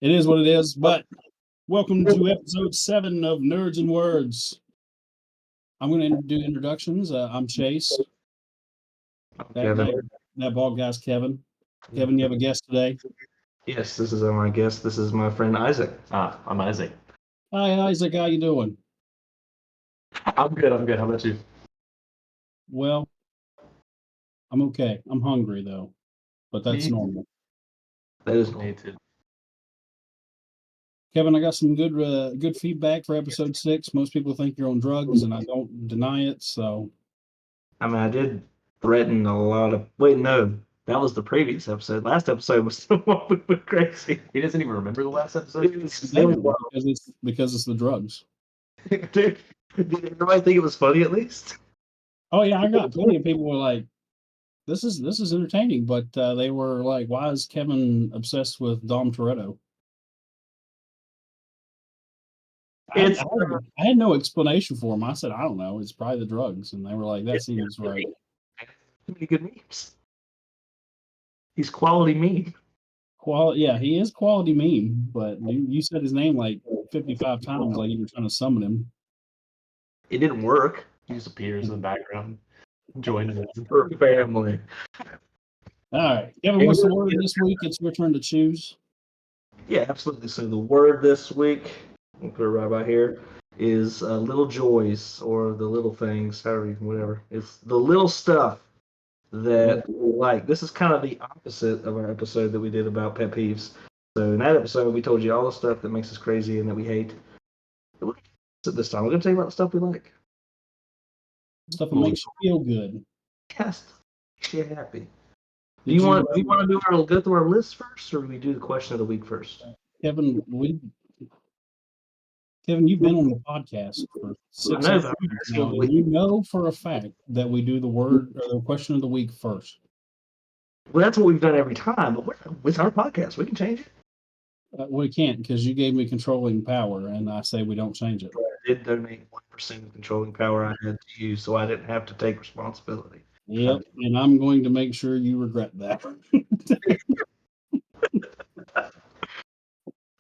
It is what it is, but welcome to episode 7 of Nerds and Words. I'm going to do introductions. I'm Chaise. That, Kevin. that that bald guy's Kevin. Kevin, you have a guest today. Yes, this is my guest. This is my friend Isaac. I'm Isaac. Hi, Isaac. How you doing? I'm good. How about you? Well, I'm okay. I'm hungry though, but that's Me- normal. That is Me too. Kevin, I got some good feedback for episode 6. Most people think you're on drugs, and I don't deny it. So I did threaten a lot of. Wait, no, that was the previous episode. Last episode was the one we went crazy. He doesn't even remember the last It episode. was, it because was it's the drugs. wild. Dude, did everybody think it was funny at least? Oh yeah, I got plenty of people who were like, this is entertaining, but they were like, "Why is Kevin obsessed with Dom Toretto?" It's I had no explanation for him. I said, "I don't know. It's probably the drugs," and they were like, "That seems right." too many good memes. He's quality meme. Yeah, he is quality meme, but you said his name like 55 times, like you were trying to summon him. It didn't work He just appears in the background, joining us. for family. All right, Kevin, what's the word this week? It's your turn to choose. Yeah, absolutely. So the word this week, I'll put it right about here, is little joys or the little things, however, whatever. It's the little stuff that we like. This is kind of the opposite of our episode that we did about pet peeves. So in that episode, we told you all the stuff that makes us crazy and that we hate. This time, we're going to tell you about the stuff we like. Stuff that makes you feel good. Yes, makes you happy. Do Did you want to go through our list first, or do we do the question of the week first? Kevin, you've been on the podcast for 6 I know, but episodes now, and you know for a fact that we do the word or the question of the week first. Well, that's what we've done every time, but with our podcast, we can change it. We can't because you gave me controlling power, and I say we don't change it. I did donate 1% of controlling power I had to you, so I didn't have to take responsibility. Yep, and I'm going to make sure you regret that.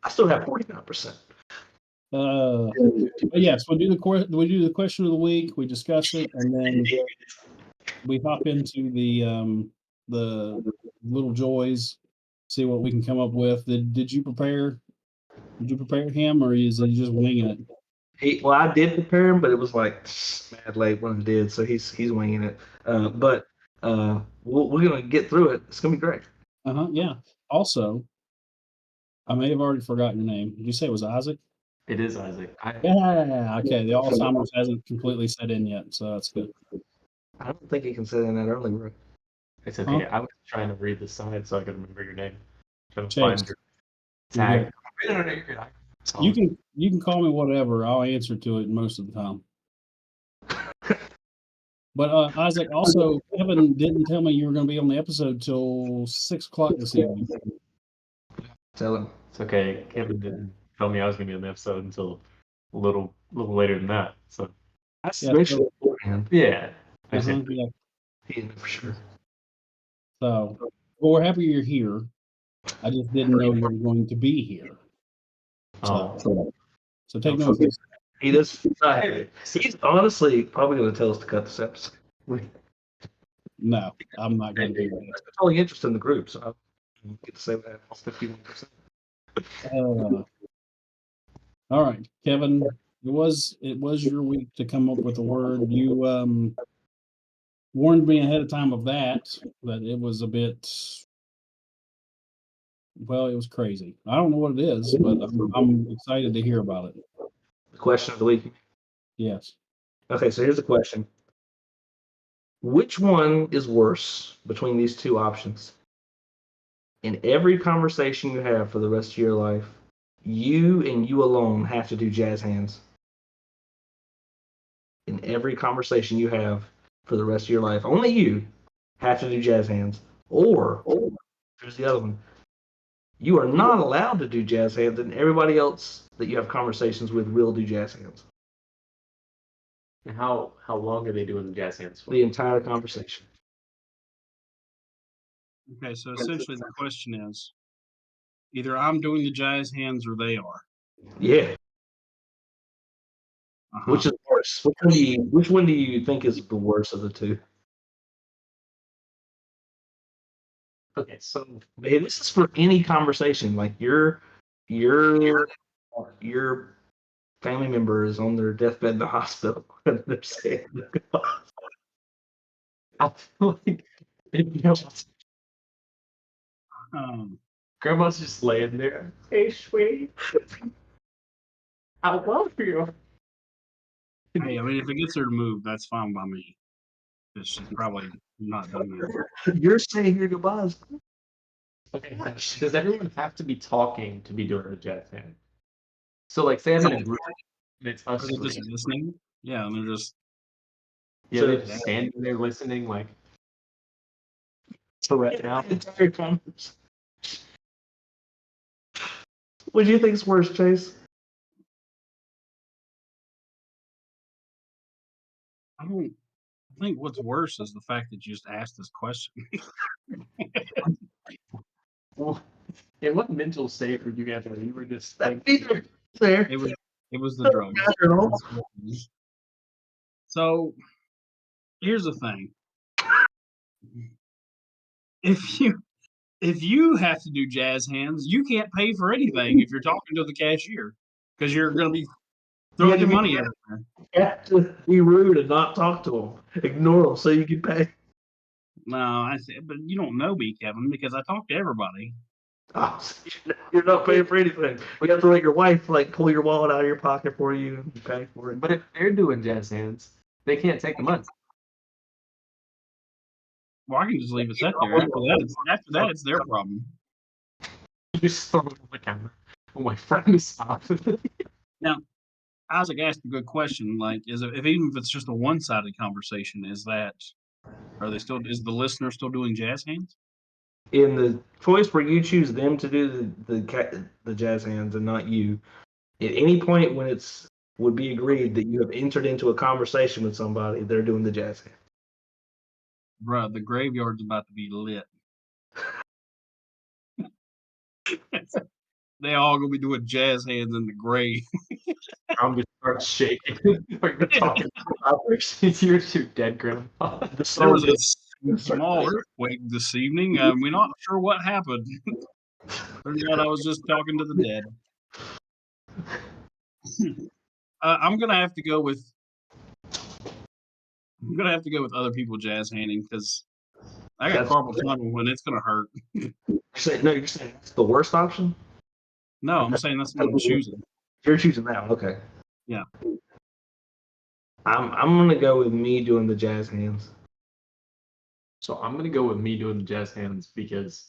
I still have 49%. But yes, we do the question of the week. We discuss it, and then we hop into the little joys, see what we can come up with. Did you prepare? Did you prepare him, or is he just winging it? Well, I did prepare him, but it was like mad late when I did, so he's winging it. But we're gonna get through it. It's gonna be great. Yeah. Also, I may have already forgotten your name. Did you say it was Isaac? It is Isaac. Yeah. Okay. The Alzheimer's hasn't completely set in yet, so that's good. I don't think he can say that early, bro. It's okay. I was trying to read the side so I could remember your name. Trying to find Chaise. your tag. You can call me whatever. I'll answer to it most of the time. But Isaac, also, Kevin didn't tell me you were going to be on the episode till 6 o'clock this evening. Tell him. It's okay. Kevin didn't tell me I was going to be on the episode until a little later than that. So I mentioned it beforehand. yeah, He didn't know for sure. So, well, we're happy you're here. I just didn't know you were going to be here. So take no offense. He does. He's honestly probably going to tell us to cut this episode. No, I'm not going to do that. That's only interest in the group, so I get to say that 51%. All right, Kevin. It was your week to come up with a word. You warned me ahead of time of that it was a bit. Well, it was crazy. I don't know what it is, but I'm excited to hear about it. The question of the week. Yes. Okay, so here's the question. Which one is worse between these two options? In every conversation you have for the rest of your life, you and you alone have to do jazz hands. In every conversation you have for the rest of your life, only you have to do jazz hands. Or, here's the other one. You are not allowed to do jazz hands, and everybody else that you have conversations with will do jazz hands. And how long are they doing the jazz hands for? The entire conversation. Okay, so essentially the question is, Either I'm doing the jazz hands or they are. Yeah. Uh-huh. Which is worse? Which one do you think is the worst of the two? Okay, so Hey, this is for any conversation. Like your family member is on their deathbed in the hospital and they're saying, I feel like you know, Um, grandma's just laying there. Hey, sweetie, I love you. hey, I mean, if it gets her to move, that's fine by me. 'Cause she's probably not done yet. you're saying your goodbyes. Okay, does everyone have to be talking to be doing a jazz hand? So, like, say I'm in a group and it's Are us they just three. listening? Yeah, and they're just Yeah, So they just standing there listening, like, for right now. entire conversation. What do you think's worse, Chase? I don't think what's worse is the fact that you just asked this question. Well, in what mental state were you guys in? You were just like, Neither there. It was the Doesn't drugs. matter at all. So here's the thing. If you have to do jazz hands, you can't pay for anything if you're talking to the cashier because you're going to be You throwing have to your be- money everywhere. You have to be rude and not talk to them. Ignore them so you can pay. No, I said, but you don't know me, Kevin, because I talk to everybody. Oh, so you're not paying for anything. We have to let your wife like pull your wallet out of your pocket for you and pay for it. but if they're doing jazz hands, they can't take the money. Well, I can just leave it set there. After that, it's their problem. You just throw it on the counter. Oh, my friend is off. Now, Isaac asked a good question. Like, if even if it's just a one-sided conversation, is the listener still doing jazz hands? In the choice where you choose them to do the jazz hands and not you, at any point when it's would be agreed that you have entered into a conversation with somebody, they're doing the jazz hands. Bruh, the graveyard's about to be lit. They all gonna be doing jazz hands in the grave. I'm gonna start shaking. Are you talking about your dead grandpa? There was a small earthquake this evening. We're not sure what happened. Turns out I was just talking to the dead. I'm gonna have to go with other people jazz handing because I got That's- carpal tunnel and it's gonna hurt. You're saying that's the worst option. No, I'm saying that's what I'm choosing. You're choosing that one, okay? Yeah. I'm gonna go with me doing the jazz hands. So I'm gonna go with me doing the jazz hands because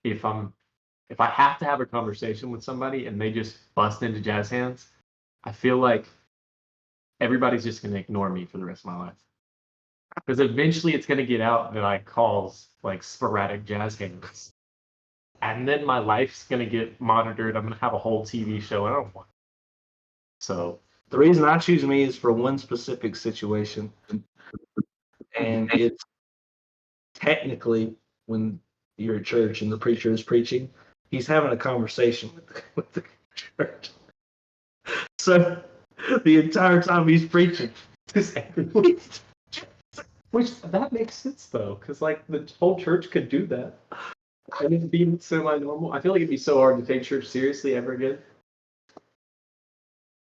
if I have to have a conversation with somebody and they just bust into jazz hands, I feel like everybody's just gonna ignore me for the rest of my life. Because eventually it's gonna get out that I calls like sporadic jazz hands. And then my life's gonna get monitored. I'm gonna have a whole TV show. I don't want. So The reason I choose me is for one specific situation, and it's technically when you're at church and the preacher is preaching, he's having a conversation with the church. So the entire time he's preaching, which that makes sense though, because like the whole church could do that. And it'd be semi-normal. I feel like it'd be so hard to take church seriously ever again.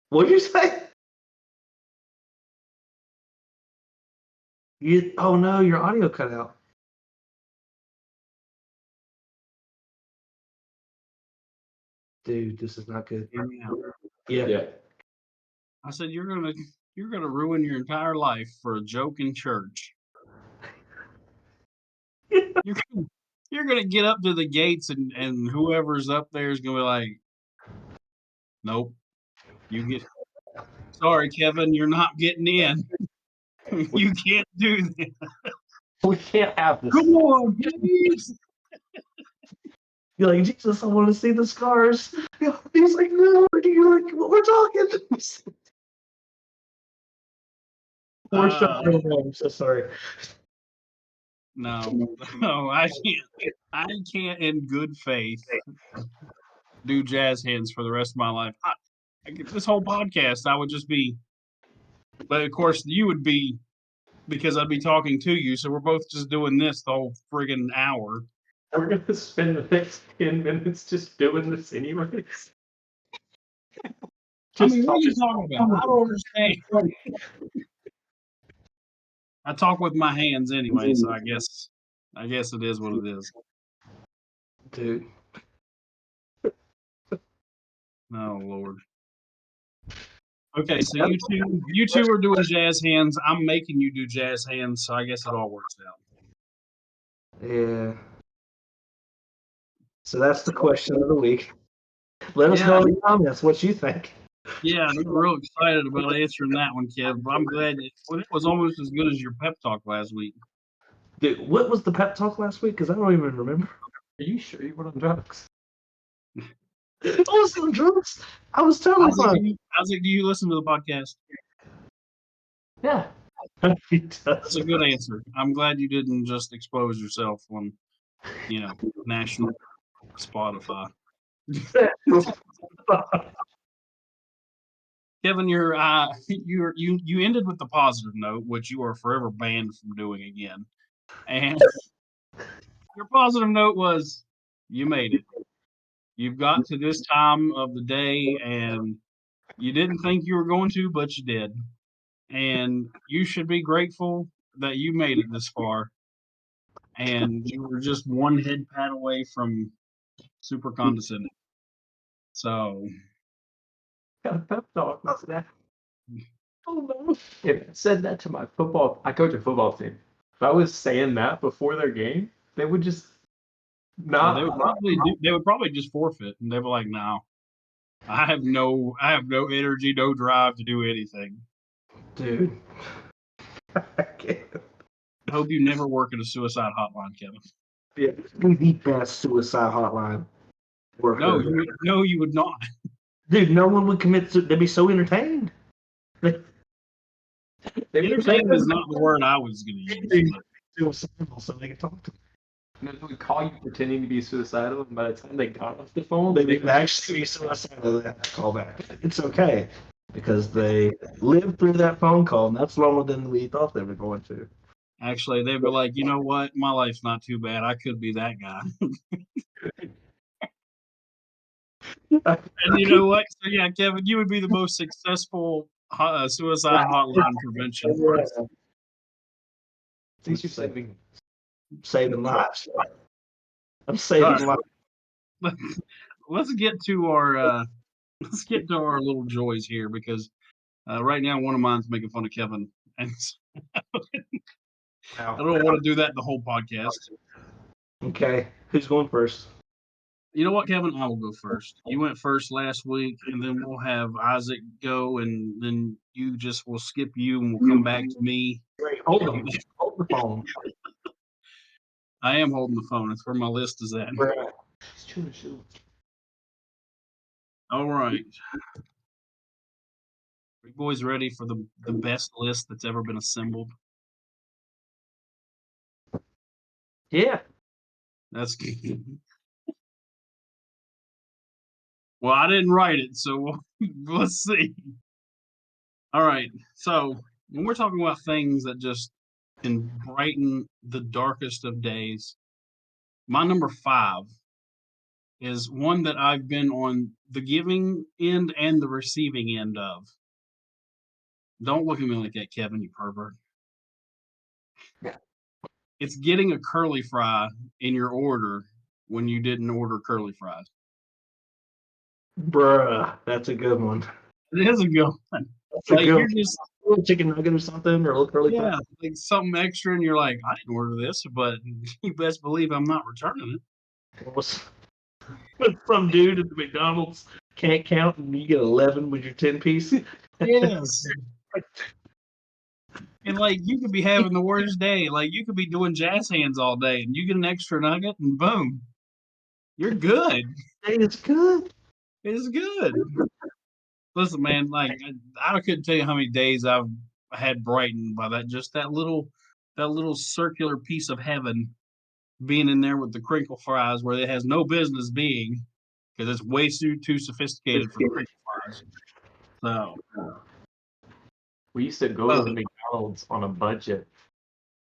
what did you say? Oh no, your audio cut out. Dude, this is not good. Hear me out. Yeah. I said you're gonna ruin your entire life for a joke in church. You're gonna, you're gonna get up to the gates and whoever's up there is gonna be like, nope, you get. Sorry, Kevin, you're not getting in. You can't do that. We can't have this. Come on, please. You're like, Jesus, I want to see the scars. He's like, no, you're like, we're talking. We're Uh, I'm so sorry. No, no, I can't. I can't, in good faith, do jazz hands for the rest of my life. This whole podcast, I would just be, but of course, you would be because I'd be talking to you. So we're both just doing this the whole friggin' hour. We're gonna spend the next 10 minutes just doing this anyways. I mean, what are you talking about? I don't understand. I talk with my hands anyway, so I guess it is what it is. Dude. Oh Lord. Okay, so you two are doing jazz hands. I'm making you do jazz hands, so I guess it all works out. Yeah. So that's the question of the week. Let us know in the comments what you think. Yeah, I'm real excited about answering that one, Kev. I'm glad it was almost as good as your pep talk last week. Dude, what was the pep talk last week? Because I don't even remember. Are you sure you were on drugs? I was on drugs. I was totally fine. Isaac, do you listen to the podcast? Yeah. That's a good answer. I'm glad you didn't just expose yourself on, national Spotify. Kevin, you ended with the positive note, which you are forever banned from doing again. And your positive note was you made it. You've got to this time of the day, and you didn't think you were going to, but you did. And you should be grateful that you made it this far. And you were just one head pat away from super condescending. So, Got a pep talk. What's that? Oh no. If I said that to my football, I coach a football team. If I was saying that before their game, they would just not. they would probably just forfeit, and they'd be like, "No, I have no energy, no drive to do anything." Dude. I can't. I hope you never work at a suicide hotline, Kevin. Yeah, be the best suicide hotline worker. No, you would not. Dude, no one would commit suicide. They'd be so entertained. Entertained is not the word I was going to use. Suicidal, so they can talk to them. And they would call you pretending to be suicidal, and by the time they got off the phone, They would actually be suicidal. They have to call back. It's okay because they lived through that phone call, and that's longer than we thought they were going to. Actually, they'd be like, you know what? My life's not too bad. I could be that guy. And you know what? So yeah, Kevin, you would be the most successful suicide hotline prevention person. At least you're saving lives. I'm saving lives. Let's get to our little joys here because right now one of mine's making fun of Kevin, and I don't want to do that the whole podcast. Okay, who's going first? You know what, Kevin? I will go first. You went first last week, and then we'll have Isaac go, and then we'll skip you, and we'll come back to me. Wait, hold on. Hold the phone. I am holding the phone. That's where my list is at. All right. Are you boys ready for the best list that's ever been assembled? Yeah. That's good. Well, I didn't write it, so let's see. All right. So when we're talking about things that just can brighten the darkest of days, my number 5 is one that I've been on the giving end and the receiving end of. Don't look at me like that, Kevin, you pervert. Yeah. It's getting a curly fry in your order when you didn't order curly fries. Bruh, that's a good one. It is a good one. That's Like, a good you're one. just, A little chicken nugget or something, or a little curly fry. yeah, like something extra, and you're like, I didn't order this, but you best believe I'm not returning it. Some dude at the McDonald's can't count, and you get 11 with your 10-piece. Yes. And like you could be having the worst day. Like you could be doing jazz hands all day and you get an extra nugget and boom. You're good. Hey, it's good. It's good. Listen, man, like I couldn't tell you how many days I've had brightened by that little that little circular piece of heaven being in there with the crinkle fries where it has no business being because it's way too sophisticated for crinkle fries. So, We used to go to the McDonald's on a budget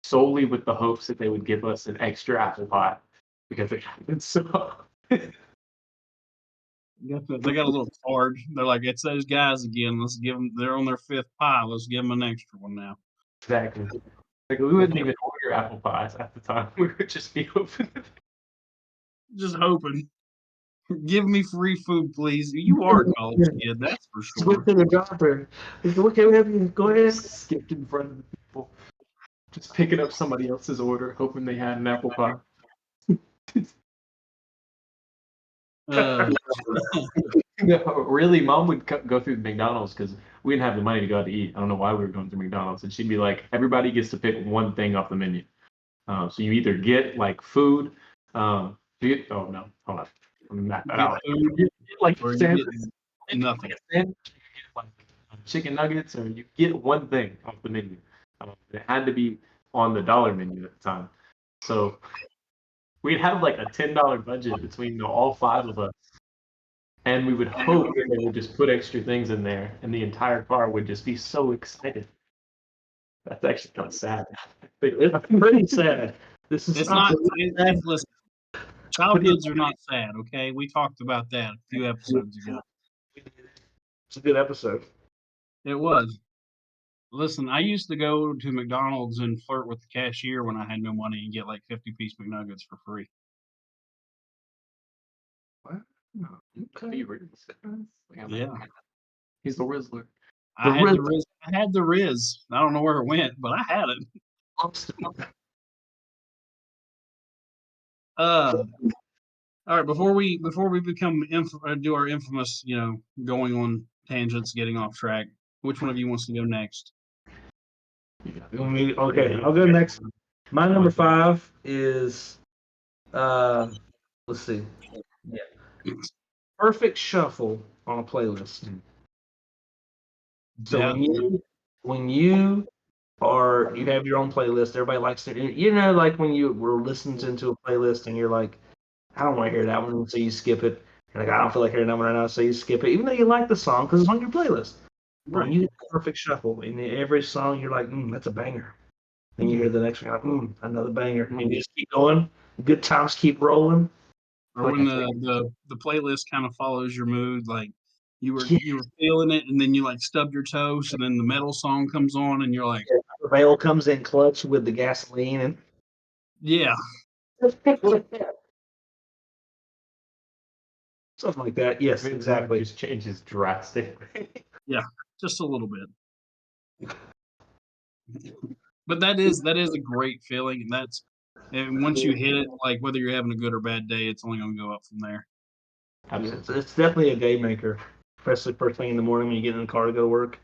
solely with the hopes that they would give us an extra apple pie because it happened so. they got a little card. They're like, it's those guys again. Let's give them. They're on their 5th pie. Let's give them an extra one now. Exactly. Like we wouldn't even order apple pies at the time. We would just be hoping. Just hoping. Give me free food, please. You are a college kid, that's for sure. Went to the drive-thru. Okay, we have you. Go ahead. Skipped in front of the people, just picking up somebody else's order, hoping they had an apple pie. No, really, Mom would go through McDonald's because we didn't have the money to go out to eat. I don't know why we were going through McDonald's, and she'd be like, "Everybody gets to pick one thing off the menu. So you either get like food, oh no, hold on, let me map that Get out. food, You get like or you sandwich, get nothing. like a sandwich, you get like chicken nuggets, or you get one thing off the menu. It had to be on the dollar menu at the time, so we'd have like a $10 budget between all 5 of us. And we would hope that they would just put extra things in there, and the entire car would just be so excited. That's actually kind of sad. It's pretty sad. This is It's not. Listen, childhoods are not sad. Okay, we talked about that a few episodes ago. It's a good episode. It was. Listen, I used to go to McDonald's and flirt with the cashier when I had no money and get like 50-piece McNuggets for free. What? Okay. Yeah. He's the Rizzler. I had the Riz. I don't know where it went, but I had it. All right. Before we become do our infamous, going on tangents, getting off track. Which one of you wants to go next? Okay, I'll go next. My number 5 is let's see. Yeah. Perfect shuffle on a playlist. So Yeah. when you have your own playlist, everybody likes to, like when you were listening to a playlist and you're like, I don't want to hear that one, so you skip it. You're like, I don't feel like hearing that one right now, so you skip it, even though you like the song because it's on your playlist. Right. When you get the perfect shuffle, in every song you're like, that's a banger. Then you hear the next one, you're like, another banger. And you just keep going. Good times keep rolling. Or when the playlist kind of follows your mood, like you were feeling it, and then you like stubbed your toes, and then the metal song comes on, and you're like, the veil comes in clutch with the gasoline, and yeah, something like that. Yes, exactly. Just changes drastically. Yeah, just a little bit. But that is a great feeling, and once you hit it, like whether you're having a good or bad day, it's only going to go up from there. Absolutely. It's definitely a day maker, especially first thing in the morning when you get in the car to go to work.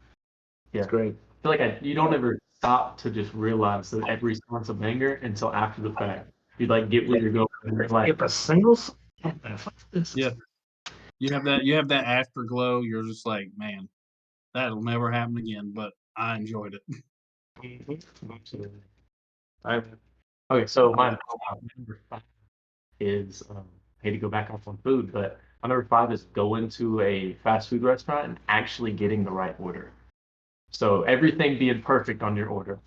Yeah, it's great. I feel like you don't ever stop to just realize that every song's a banger until after the fact. You like get where you're going. And like, if a single song, yeah, you have that afterglow. You're just like, man, that'll never happen again. But I enjoyed it. Absolutely. Okay, so my number 5 is I hate to go back off on food, but my number 5 is going to a fast food restaurant and actually getting the right order. So everything being perfect on your order.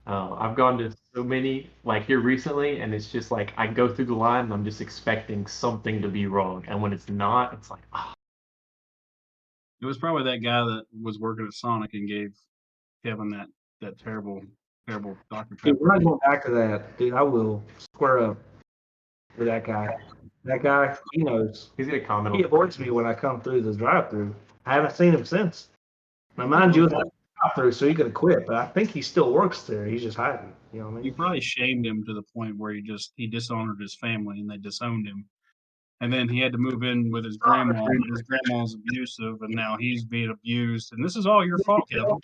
I've gone to so many like here recently, and it's just like I go through the line and I'm just expecting something to be wrong, and when it's not, it's like, oh. It was probably that guy that was working at Sonic and gave Kevin that terrible Dr. Pepper. Dude, we're not going back to that, dude. I will square up with that guy. That guy, he knows. He's gonna comment. He avoids me when I come through the drive-through. I haven't seen him since. Now, mind you, it's a drive-through, so he could have quit, but I think he still works there. He's just hiding. You know what I mean? You probably shamed him to the point where he dishonored his family and they disowned him. And then he had to move in with his grandma, and his grandma's abusive, and now he's being abused. And this is all your fault, Kevin.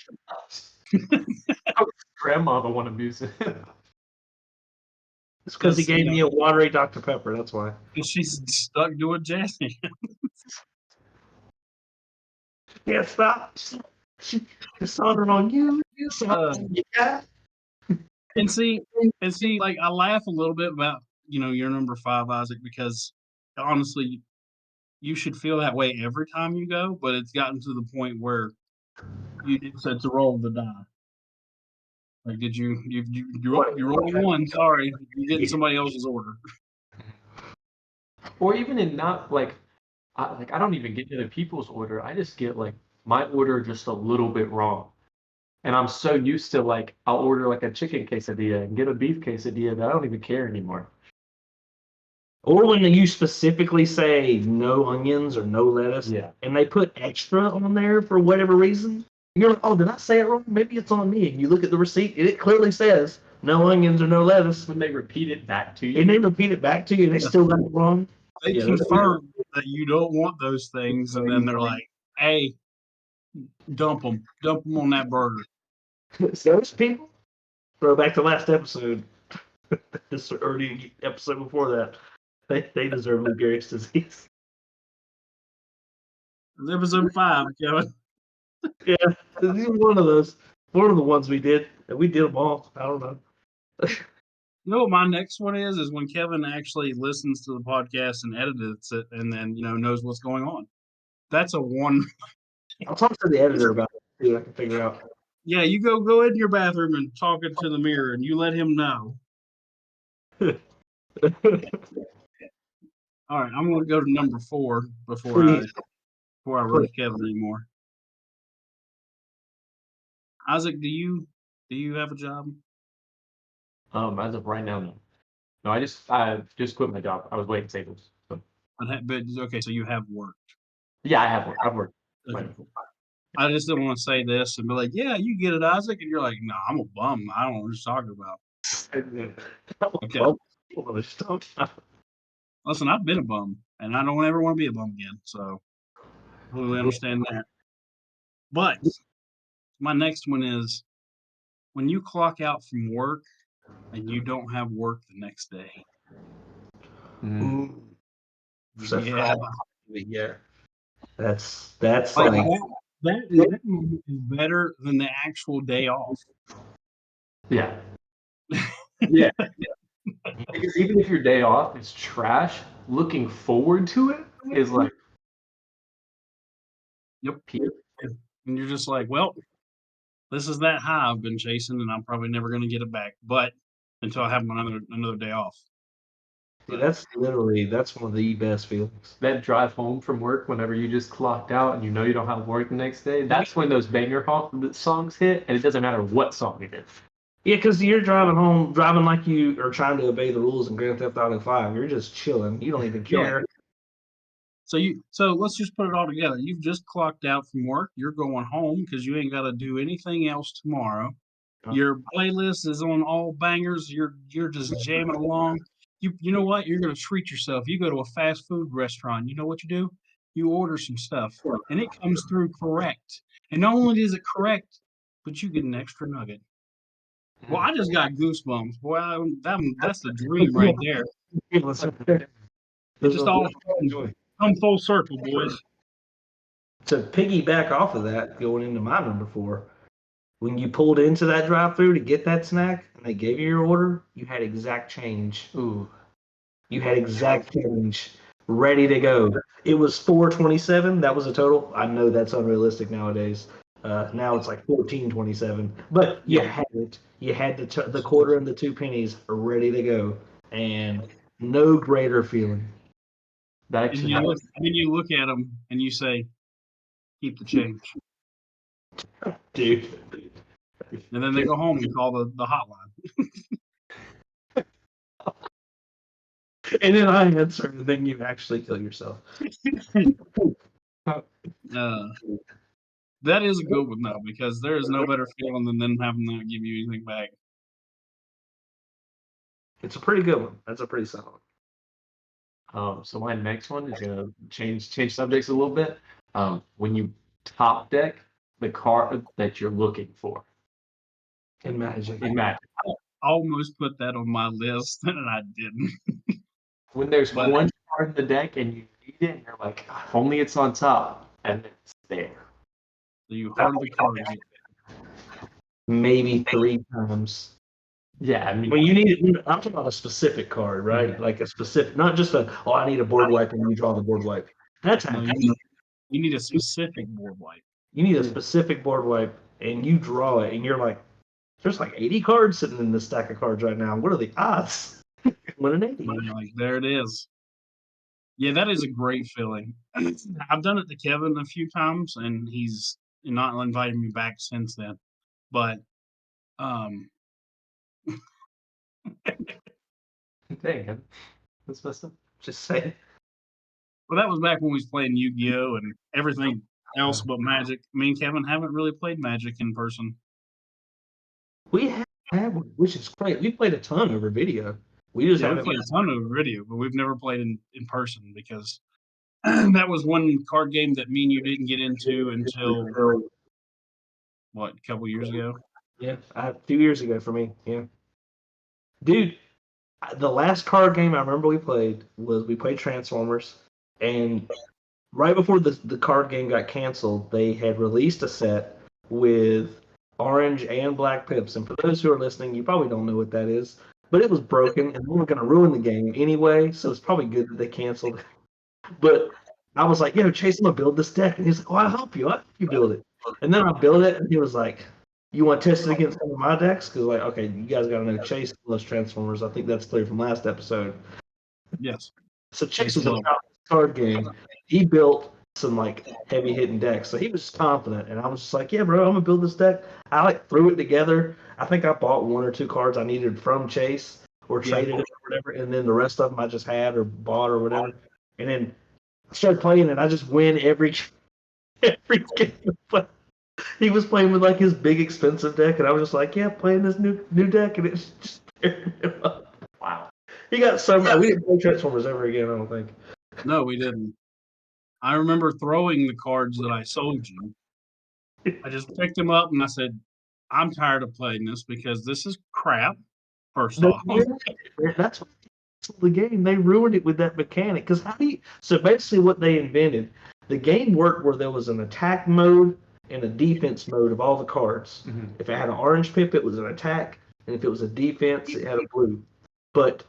Grandma the one abusing. It's because he gave me a watery Dr. Pepper. That's why. She's stuck doing jazz hands. Can't stop. She dishonor on you. And see, like I laugh a little bit about your number 5, Isaac, because honestly, you should feel that way every time you go, but it's gotten to the point where it's a roll of the die. Like, did you rolled a 1, sorry, you're getting somebody else's order. Or even in not like I don't even get other people's order. I just get like my order just a little bit wrong. And I'm so used to like I'll order like a chicken quesadilla and get a beef quesadilla that I don't even care anymore. Or when you specifically say no onions or no lettuce, Yeah. and they put extra on there for whatever reason, you're like, oh, did I say it wrong? Maybe it's on me. And you look at the receipt, and it clearly says no onions or no lettuce. When they repeat it back to you. And they repeat it back to you, and they still got it wrong. They confirm that you don't want those things, and then they're like, "Hey, dump them on that burger." Those people, throw back to last episode, this or the episode before that, they deserve Lou Gehrig's disease. Episode 5, Kevin. Yeah, this is one of those. One of the ones we did, and we did them all. I don't know. You know what my next one is when Kevin actually listens to the podcast and edits it, and then knows what's going on. That's a 1. I'll talk to the editor about it. See what I can figure out. Yeah, you go in your bathroom and talk it to the mirror, and you let him know. All right, I'm going to go to number 4 before I roast Kevin anymore. Isaac, do you have a job? As of right now, no. No, I just quit my job. I was waiting tables. So. But okay, so you have worked. Yeah, I have worked. I've worked. Okay, cool. I just didn't want to say this and be like, "Yeah, you get it, Isaac," and you're like, "No, I'm a bum. I don't know what you're talking about." Okay. Listen, I've been a bum, and I don't ever want to be a bum again. So, completely understand that. But my next one is when you clock out from work and you don't have work the next day. Mm. Yeah, Yeah. That's like like that moment is better than the actual day off. Yeah. Yeah. Because even if your day off is trash, looking forward to it is like, Yep. And you're just like, well, this is that high I've been chasing, and I'm probably never going to get it back. But until I have another day off. that's one of the best feelings. that drive home from work whenever you just clocked out and you know you don't have work the next day. That's when those banger songs hit, and it doesn't matter what song it is. Yeah, because you're driving like you are trying to obey the rules in Grand Theft Auto 5. You're just chilling. You don't even care. So let's just put it all together. You've just clocked out from work. You're going home because you ain't got to do anything else tomorrow. Your playlist is on all bangers. You're just jamming along. You know what? You're gonna treat yourself. You go to a fast food restaurant. You know what you do? You order some stuff, and it comes through correct. And not only is it correct, but you get an extra nugget. Well, I just got goosebumps. Boy, that's the dream right there. It just all come full circle, boys. To piggyback off of that, going into my number 4, when you pulled into that drive-through to get that snack and they gave you your order, you had exact change. Ooh. You had exact change ready to go. It was $4.27. That was a total. I know that's unrealistic nowadays. Now it's like $14.27. But you had it. You had the quarter and the 2 pennies ready to go, and no greater feeling. That And actually you look at them and you say, "Keep the change." Dude. And then they go home and call the hotline. And then I answer, and then you actually kill yourself. That is a good one though, because there is no better feeling than them having to give you anything back. It's a pretty good one. That's a pretty solid. So my next one is gonna change subjects a little bit. When you top deck the car that you're looking for. Imagine. I almost put that on my list, and I didn't. When there's one card in the deck and you need it, and you're like, if only it's on top, and it's there. So you heart the cards. Maybe 3 times. Yeah, I mean, When you need, I'm talking about a specific card, right? Yeah. Like a specific, not just I need a board wipe and you draw the board wipe. That's No, how you need a specific board wipe. you need a specific board wipe and you draw it and you're like, there's like 80 cards sitting in this stack of cards right now. What are the odds? Win an 80. And you're like, there it is. Yeah, that is a great feeling. I've done it to Kevin a few times, and he's not invited me back since then. But um, dang, that's messed up. Just saying. well, that was back when we was playing Yu-Gi-Oh and everything else but Magic. Me and Kevin haven't really played Magic in person. We have had one, which is great. We played a ton over video. We just Yeah, we haven't. played a ton of video, but we've never played in person because that was one card game that me and you didn't get into until what, a couple years ago. Yeah, a few years ago for me. Yeah, dude. The last card game I remember we played was we played Transformers, and right before the card game got canceled, they had released a set with orange and black pips. And for those who are listening, you probably don't know what that is, but it was broken, and we were going to ruin the game anyway. So it's probably good that they canceled. But I was like, "Yo, Chase, I'm gonna build this deck," and he's like, "Oh, I'll help you. I'll help you build it." And then I built it, and he was like, "You want to test it against some of my decks?" Because like, okay, you guys got to know Chase loves Transformers. I think that's clear from last episode. Yes. So Chase Chase was loves about this card game. He built some like heavy hitting decks, so he was confident, and I was just like, "Yeah, bro, I'm gonna build this deck." I like threw it together. I think I bought one or two cards I needed from Chase or Yeah. traded it or whatever, and then the rest of them I just had or bought or whatever. And then I started playing, and I just win every every game. But he was playing with like his big expensive deck, and I was just like, "Yeah, playing this new deck," and it's just tearing him up. Wow. He got so mad. We didn't play Transformers ever again. I don't think. No, we didn't. I remember throwing the cards that I sold you. I just picked them up and I said, I'm tired of playing this because this is crap, first They off. ruined it. That's what the game. They ruined it with that mechanic. Because how do you? So basically, what they invented, the game worked where there was an attack mode and a defense mode of all the cards. Mhm. If it had an orange pip, it was an attack, and if it was a defense, it had a blue. But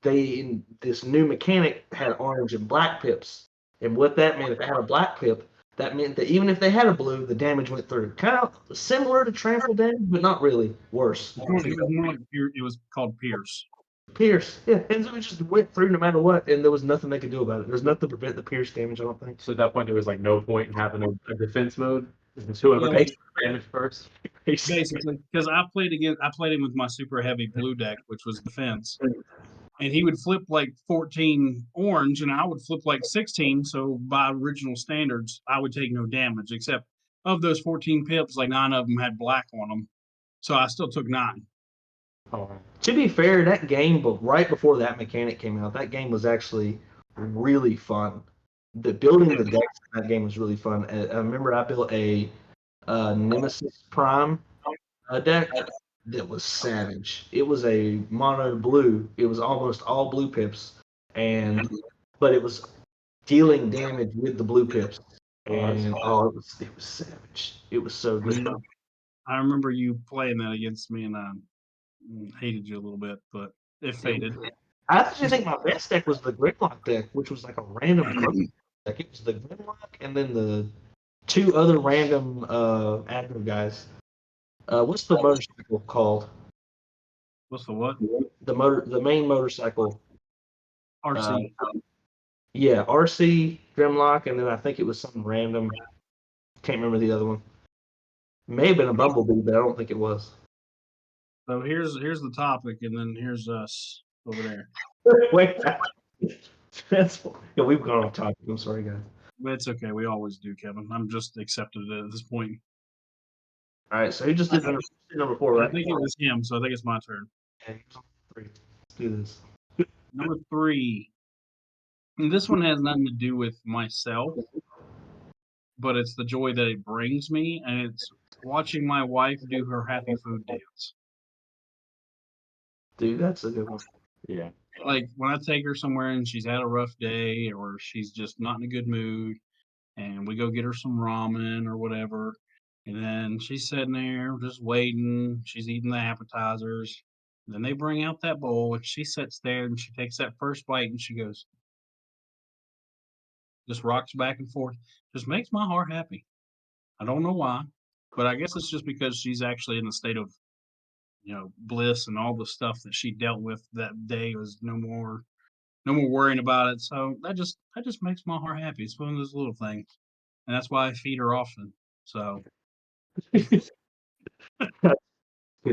they this new mechanic had orange and black pips, and what that meant, if it had a black pip, that meant that even if they had a blue, the damage went through. Kind of similar to trample damage, but not really. Worse. It was more like it was called Pierce. Pierce, yeah, and so it just went through no matter what, and there was nothing they could do about it. There's nothing to prevent the Pierce damage. I don't think. So at that point, there was like no point in having a defense mode. It's whoever Yeah, takes damage first. basically, because I played him with my super heavy blue deck, which was defense. And he would flip like 14 orange, and I would flip like 16. So by original standards, I would take no damage, except of those 14 pips, like 9 of them had black on them. So I still took 9. Oh, To be fair, that game, but right before that mechanic came out, that game was actually really fun. The building the decks in that game was really fun. I remember I built a Nemesis Prime deck that was savage. It was a mono blue. It was almost all blue pips, but it was dealing damage with the blue pips. And it was savage. It was so good. I remember you playing that against me, and I hated you a little bit, but it faded. I actually think my best deck was the Grimlock deck, which was like a random deck. It was the Grimlock and then the two other random aggro guys. What's the motorcycle called? What's the what? The main motorcycle. RC. Yeah, RC, Grimlock, and then I think it was something random. Can't remember the other one. May have been a Bumblebee, but I don't think it was. So here's the topic, and then here's us over there. Wait, we've gone off topic. I'm sorry, guys. But it's okay. We always do, Kevin. I'm just accepted it at this point. All right, so he just did number 4, right? I think it was him, so I think it's my turn. Okay, 3. Let's do this. Number 3. And this one has nothing to do with myself, but it's the joy that it brings me, and it's watching my wife do her happy food dance. Dude, that's a good one. yeah. Like when I take her somewhere and she's had a rough day or she's just not in a good mood, and we go get her some ramen or whatever, And then she's sitting there just waiting. She's eating the appetizers. And then they bring out that bowl, and she sits there and she takes that first bite and she goes, just rocks back and forth. Just makes my heart happy. I don't know why, but I guess it's just because she's actually in a state of, bliss, and all the stuff that she dealt with that day was no more worrying about it. So that just makes my heart happy. It's one of those little things. And that's why I feed her often. So Good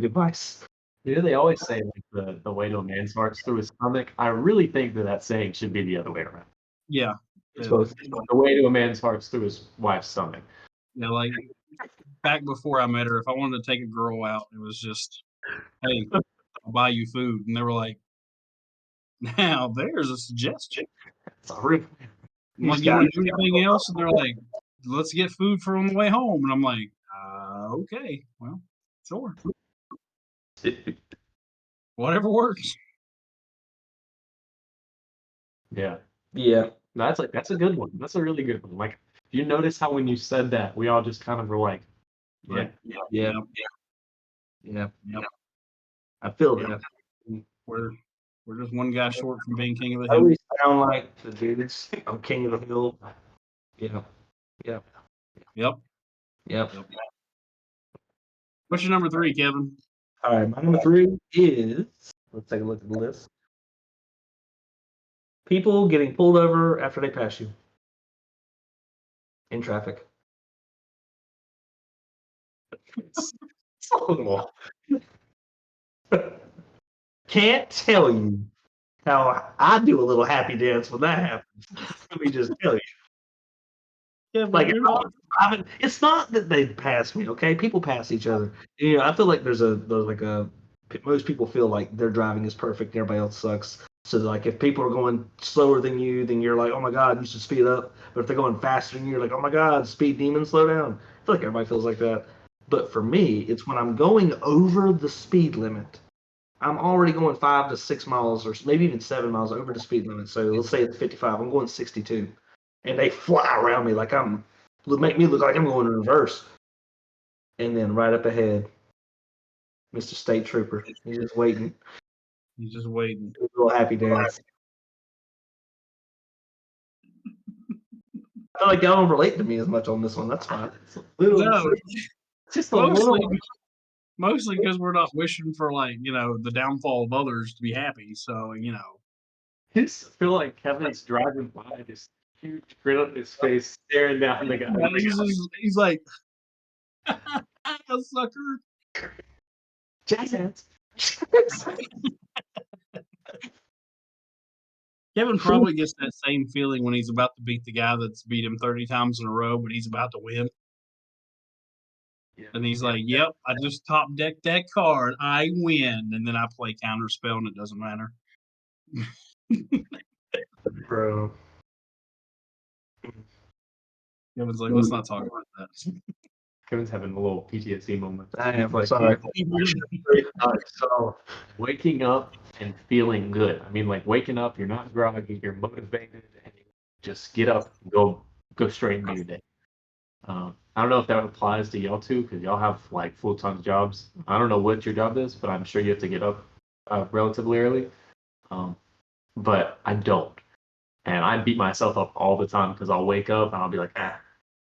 advice. They always say like the way to a man's heart is through his stomach. I really think that saying should be the other way around. yeah. It's Yeah, both. The way to a man's heart is through his wife's stomach. like back before I met her, if I wanted to take a girl out, it was just, hey, I'll buy you food. And they were like, now there's a suggestion. It's a real I'm like, you want to do anything else? And they're like, let's get food for on the way home. And I'm like, okay, well, sure. Whatever works. Yeah. Yeah. That's a good one. That's a really good one. Like, you notice how when you said that, we all just kind of were like, yeah, Like, Yeah. yep, Yeah. I feel Yep. that. we're just one guy short from being king of the I hill. always sound like the dudes on King of the Hill. Yeah. Yep. Yep. Yep. What's your number 3, Kevin? All right. My number 3 is, let's take a look at the list. People getting pulled over after they pass you in traffic. Can't tell you how I do a little happy dance when that happens. Let me just tell you. Kevin, Like, you're not. it's not that they pass me, okay? People pass each other. I feel like there's like a most people feel like their driving is perfect and everybody else sucks. So like if people are going slower than you, then you're like, oh my god, you should speed up. But if they're going faster than you, you're like, oh my god, speed demon, slow down. I feel like everybody feels like that. But for me, it's when I'm going over the speed limit. I'm already going 5 to 6 miles or maybe even 7 miles over the speed limit. So let's say it's 55. I'm going 62, and they fly around me like make me look like I'm going in reverse. And then right up ahead, Mr. State Trooper. He's just waiting. He's just waiting. A little happy dance. I feel like y'all don't relate to me as much on this one. That's fine. No, Just a little. mostly because we're not wishing for the downfall of others to be happy. So I just feel like Kevin's driving by, this huge grin on his face, staring down the guy. he's like, sucker. Jazz hands. Kevin probably gets that same feeling when he's about to beat the guy that's beat him 30 times in a row, but he's about to win. Yeah. And he's like, yep, I just top decked that card. I win. And then I play counterspell and it doesn't matter. Bro. Kevin's like, let's not talk about that. Kevin's having a little PTSD moment. I am sorry. So waking up and feeling good. I mean, like waking up, you're not groggy, you're motivated, and you just get up, and go straight into your day. I don't know if that applies to y'all too, because y'all have like full-time jobs. I don't know what your job is, but I'm sure you have to get up relatively early. But I don't, and I beat myself up all the time because I'll wake up and I'll be like,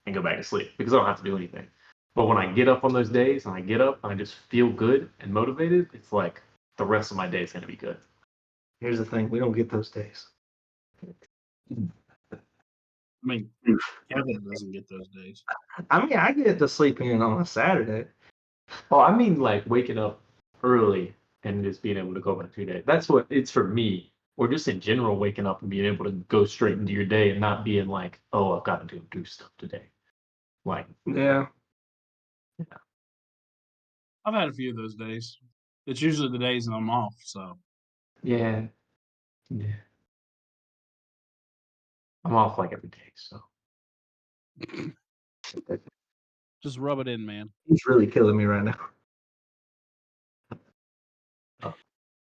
and go back to sleep because I don't have to do anything. But when I get up on those days and I get up and I just feel good and motivated, it's like the rest of my day is going to be good. Here's the thing. We don't get those days. I mean, Kevin doesn't get those days. I mean, I get to sleep in on a Saturday. Oh, I mean like waking up early and just being able to go about 2 days. That's what it's for me. Or just in general, waking up and being able to go straight into your day and not being like, oh, I've got to do stuff today. Like, Yeah. I've had a few of those days. It's usually the days that I'm off. So yeah. I'm off like every day, so. just rub it in, man. He's really killing me right now.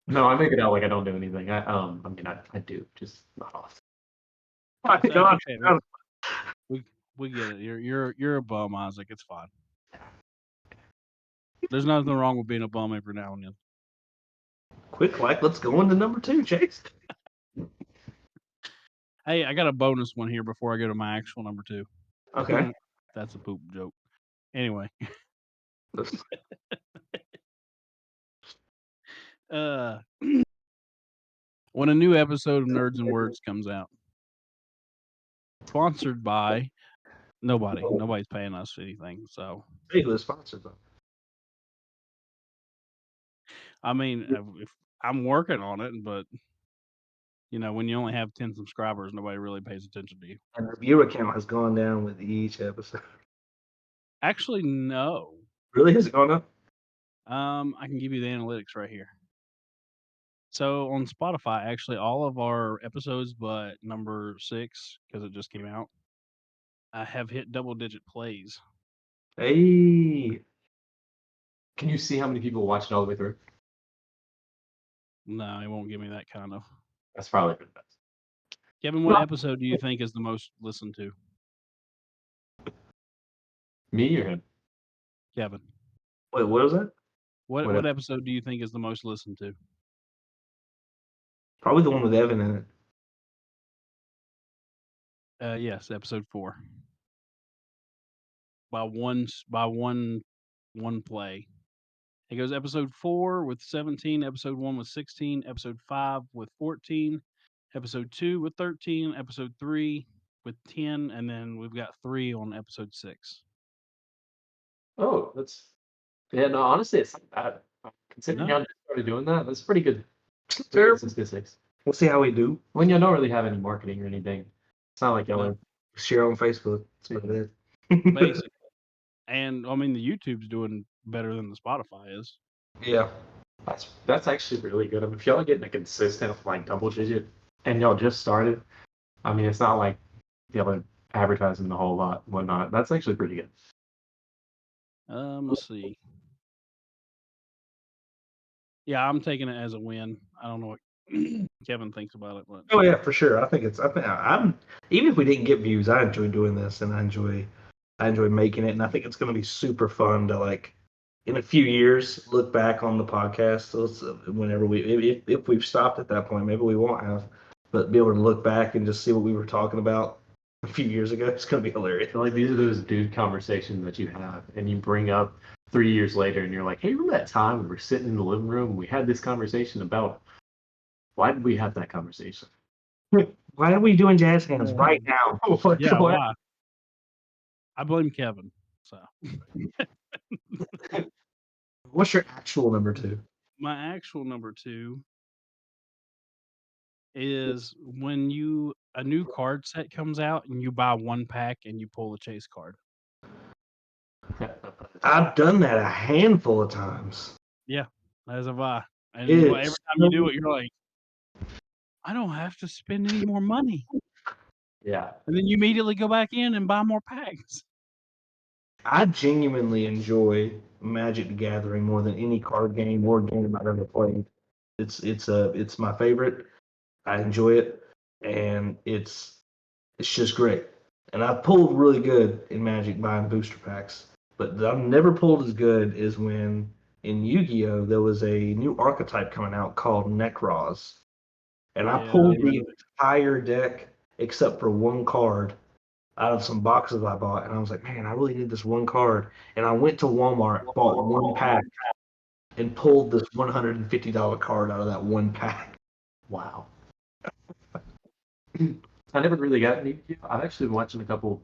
No, I make it out like I don't do anything. I mean, I do, just not often. It's okay, man. We get it. You're a bum, Isaac. It's fine. There's nothing wrong with being a bum every now and then. Quick, let's go into number 2, Chase. Hey, I got a bonus one here before I go to my actual number 2. Okay. That's a poop joke. Anyway. When a new episode of Nerds and Words comes out, sponsored by nobody's paying us anything. So, Hey, who the sponsors though? I mean, if I'm working on it, but when you only have 10 subscribers, nobody really pays attention to you. And the viewer count has gone down with each episode. Actually, no. Really? Has it gone up? I can give you the analytics right here. So on Spotify, actually, all of our episodes, but number 6, because it just came out, have hit double-digit plays. Hey. Can you see how many people watch it all the way through? No, it won't give me that kind of. That's probably for the best. Kevin, what episode do you think is the most listened to? Me or him? Kevin. Wait, what was that? What episode do you think is the most listened to? Probably the one with Evan in it. Yes, episode 4. By one play. It goes episode 4 with 17, episode 1 with 16, episode 5 with 14, episode 2 with 13, episode 3 with 10, and then we've got 3 on episode 6. Oh, no, honestly, it's not bad. Considering y'all just started doing that, that's pretty good. Statistics. We'll see how we do. When you don't really have any marketing or anything, it's not like y'all are. Share on Facebook. That's about it. Basically. And I mean, the YouTube's doing better than the Spotify is. Yeah. That's actually really good. I mean, if y'all are getting a consistent double digit and y'all just started, I mean, it's not like y'all are advertising a whole lot and whatnot. That's actually pretty good. Let's see. Yeah, I'm taking it as a win. I don't know what Kevin thinks about it, but Oh yeah, for sure. I think I'm even if we didn't get views, I enjoy doing this and I enjoy making it, and I think it's going to be super fun to in a few years look back on the podcast. So whenever if we've stopped at that point, maybe we won't have, but be able to look back and just see what we were talking about a few years ago. It's going to be hilarious. These are those dude conversations that you have and you bring up 3 years later and you're like, hey, remember that time we were sitting in the living room and we had this conversation about why did we have that conversation? Why are we doing jazz hands right now? yeah, why? I blame Kevin. So What's your actual number 2? My actual number 2 is when a new card set comes out and you buy one pack and you pull the Chaise card. I've done that a handful of times. Yeah, as have I. And every time you do it, you're like, I don't have to spend any more money. Yeah. And then you immediately go back in and buy more packs. I genuinely enjoy Magic the Gathering more than any card game or game I've ever played. It's my favorite. I enjoy it, and it's just great. And I've pulled really good in Magic buying booster packs, but I've never pulled as good as when in Yu-Gi-Oh there was a new archetype coming out called Nekroz, and I pulled the entire deck except for one card out of some boxes I bought, and I was like, man, I really need this one card. And I went to Walmart, bought one pack, and pulled this $150 card out of that one pack. Wow. I never really got any. I've actually been watching a couple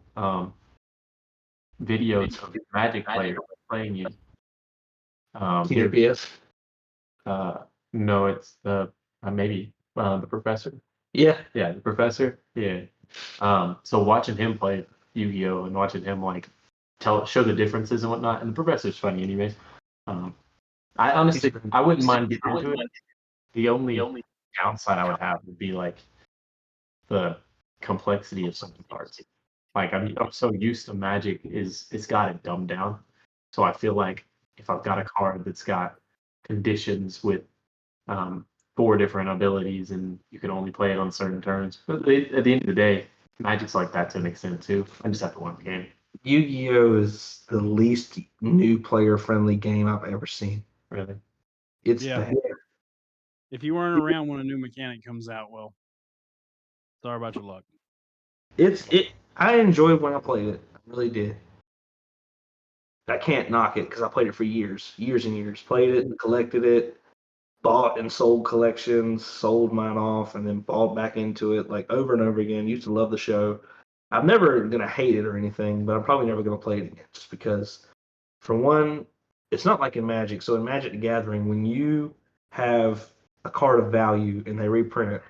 videos of Magic players playing you. TWS? No, it's maybe the professor. Yeah, the professor. Yeah. So watching him play Yu-Gi-Oh and watching him show the differences and whatnot, and the professor's funny anyways. I honestly wouldn't mind getting into it. The only downside I would have would be the complexity of some parts. I'm so used to Magic it's got it dumbed down. So I feel like if I've got a card that's got conditions with 4 different abilities and you can only play it on certain turns. But at the end of the day, Magic's like that to an extent too. I just have to win the game. Yu-Gi-Oh is the least new player friendly game I've ever seen. Really? It's Yeah. bad. If you weren't around when a new mechanic comes out, well, sorry about your luck. I enjoyed when I played it. I really did. I can't knock it because I played it for years and years. Played it, collected it, bought and sold collections, sold mine off, and then bought back into it like over and over again. Used to love the show. I'm never gonna hate it or anything, but I'm probably never gonna play it again just because, for one, it's not like in Magic. So in Magic the Gathering, when you have a card of value and they reprint it,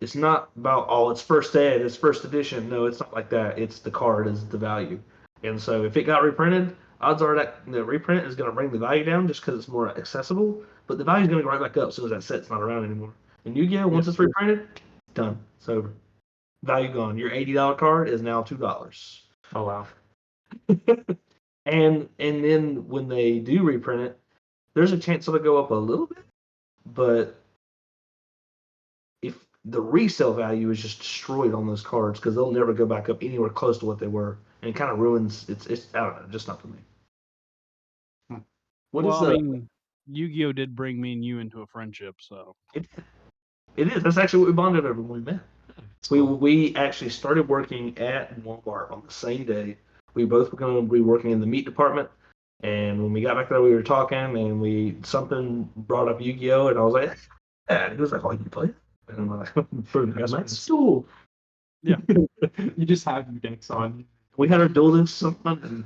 it's not about it's first ed, it's first edition. No, it's not like that. It's the card is the value. And so if it got reprinted, odds are that the reprint is going to bring the value down just because it's more accessible, but the value is going to go right back up as soon as that set's not around anymore. And Yu-Gi-Oh, once it's reprinted, done. It's over. Value gone. Your $80 card is now $2. Oh wow. and then when they do reprint it, there's a chance it'll go up a little bit, but if the resale value is just destroyed on those cards because they'll never go back up anywhere close to what they were, and it kind of ruins it's I don't know, just not for me. I mean, Yu-Gi-Oh did bring me and you into a friendship, so It is. That's actually what we bonded over when we met. We actually started working at Walmart on the same day. We both were going to be working in the meat department, and when we got back there, we were talking, and something brought up Yu-Gi-Oh, and I was like, "Yeah." And he was like, "Oh, you play it?" And I'm like, "That's cool." Yeah. You just have your decks on. We had our buildings something, and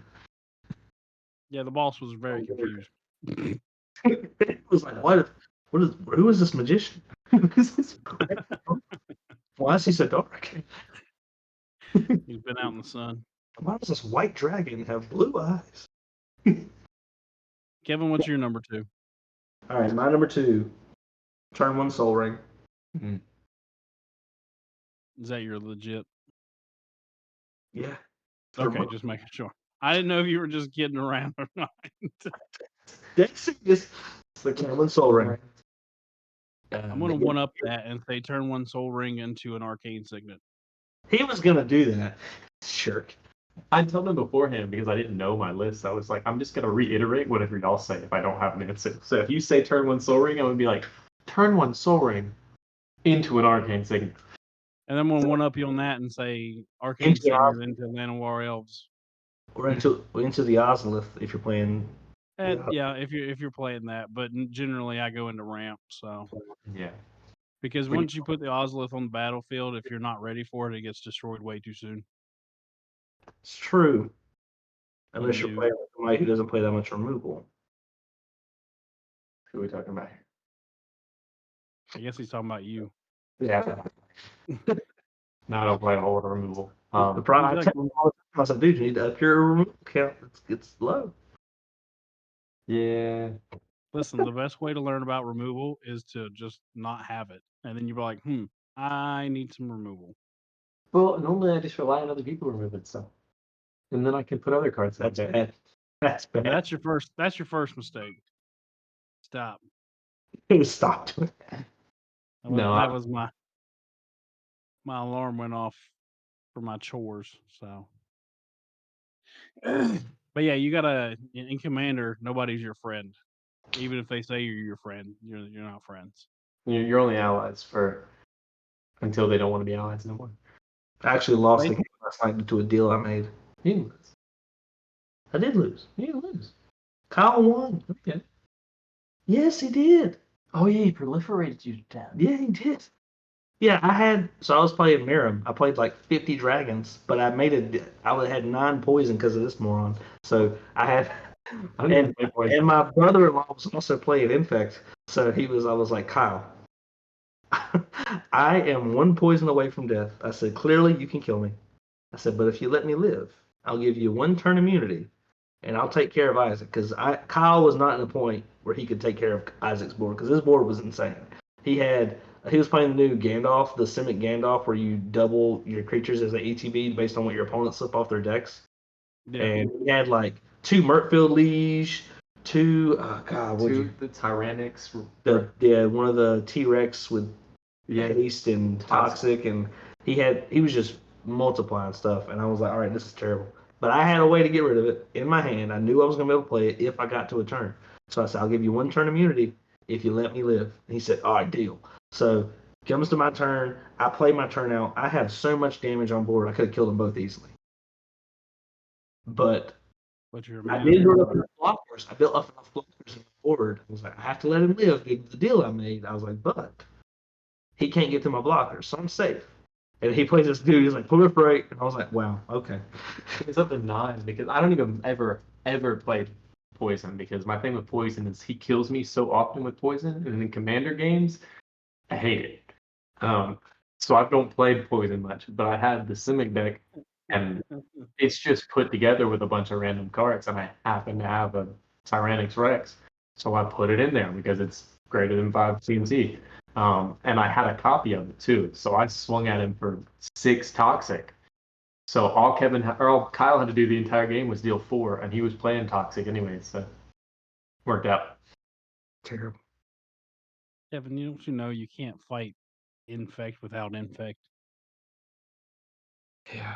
yeah, the boss was very confused. it was like, who is this magician? Why is he so dark? He's been out in the sun. Why does this white dragon have blue eyes? Kevin, what's your number 2? All right, my number 2, turn 1 Soul Ring. Mm-hmm. Is that your legit? Yeah. Okay, just making sure. I didn't know if you were just kidding around or not. It's the turn 1 Soul Ring. I'm going to one up that and say turn 1 Soul Ring into an Arcane Signet. He was going to do that. Shirk. I told him beforehand because I didn't know my list. I was like, I'm just going to reiterate whatever y'all say if I don't have an answer. So if you say turn 1 Soul Ring, I would be like, turn 1 Soul Ring into an Arcane Signet. And then I'm going to one up you on that and say Arcane Signet into Llanowar Elves. Or into the Ozolith if you're playing. Yeah, if you're playing that, but generally I go into ramp. So yeah, because once you put the Ozolith on the battlefield, if you're not ready for it, it gets destroyed way too soon. It's true, unless you're playing with somebody who doesn't play that much removal. Who are we talking about here? I guess he's talking about you. Yeah. No, I don't play a whole lot of removal. The problem I tell them all the time, I said, dude, you need to up your removal count. It's low. Yeah. Listen, the best way to learn about removal is to just not have it. And then you're like, I need some removal. Well, normally I just rely on other people removing stuff. And then I can put other cards in. That's bad. That's bad. That's your first mistake. Stop. Stop doing that. That was my alarm went off for my chores, so. But yeah, you gotta in Commander, nobody's your friend. Even if they say you're your friend, you're not friends. You're only allies until they don't want to be allies anymore. I actually lost the game last night to a deal I made. You didn't lose. I did lose. You didn't lose. Kyle won. Okay. Yes, he did. Oh yeah, he proliferated you to death. Yeah, he did. Yeah, I was playing Miram. I played like 50 dragons, but I had 9 poison because of this moron. So and my brother-in-law was also playing Infect. So I was like, Kyle, I am 1 poison away from death. I said, clearly you can kill me. I said, but if you let me live, I'll give you 1 turn immunity, and I'll take care of Isaac. Because Kyle was not in a point where he could take care of Isaac's board, because his board was insane. He was playing the new Gandalf, the Simic Gandalf, where you double your creatures as an ETB based on what your opponents slip off their decks. Yeah. And he had like 2 Merkfield Liege, 2 the Tyrannics. One of the T-Rex with haste and toxic, and he was just multiplying stuff, and I was like, all right, this is terrible. But I had a way to get rid of it in my hand. I knew I was going to be able to play it if I got to a turn. So I said, I'll give you 1 turn immunity if you let me live. And he said, all right, deal. So comes to my turn. I play my turn out. I have so much damage on board. I could have killed them both easily. But But I did build up enough blockers. I built up enough blockers in the board. I was like, I have to let him live. The deal I made. I was like, but he can't get to my blockers, so I'm safe. And he plays this dude. He's like, proliferate, and I was like, wow, okay. It's up to 9 because I don't even ever play poison, because my thing with poison is he kills me so often with poison, and in commander games, I hate it. So I don't play poison much, but I had the Simic deck, and it's just put together with a bunch of random cards, and I happen to have a Tyrannix Rex, so I put it in there because it's greater than 5 CMC. And I had a copy of it too, so I swung at him for 6 toxic. So all Kyle had to do the entire game was deal 4, and he was playing toxic anyway, so worked out. Terrible. Kevin, you know you can't fight infect without infect. Yeah.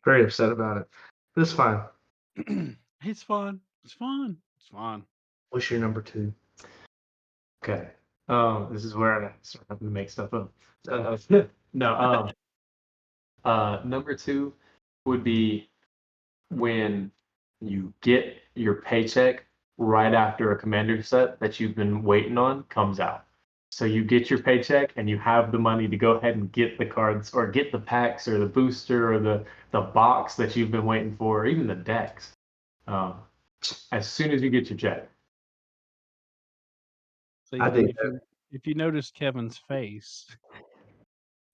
Very upset about it. But it's fine. It's fun. It's fun. It's fun. What's your number 2? Okay. This is where I start having to make stuff up. No. Number 2 would be when you get your paycheck right after a commander set that you've been waiting on comes out. So you get your paycheck and you have the money to go ahead and get the cards or get the packs or the booster or the box that you've been waiting for, or even the decks. As soon as you get your check. So I think if you notice Kevin's face,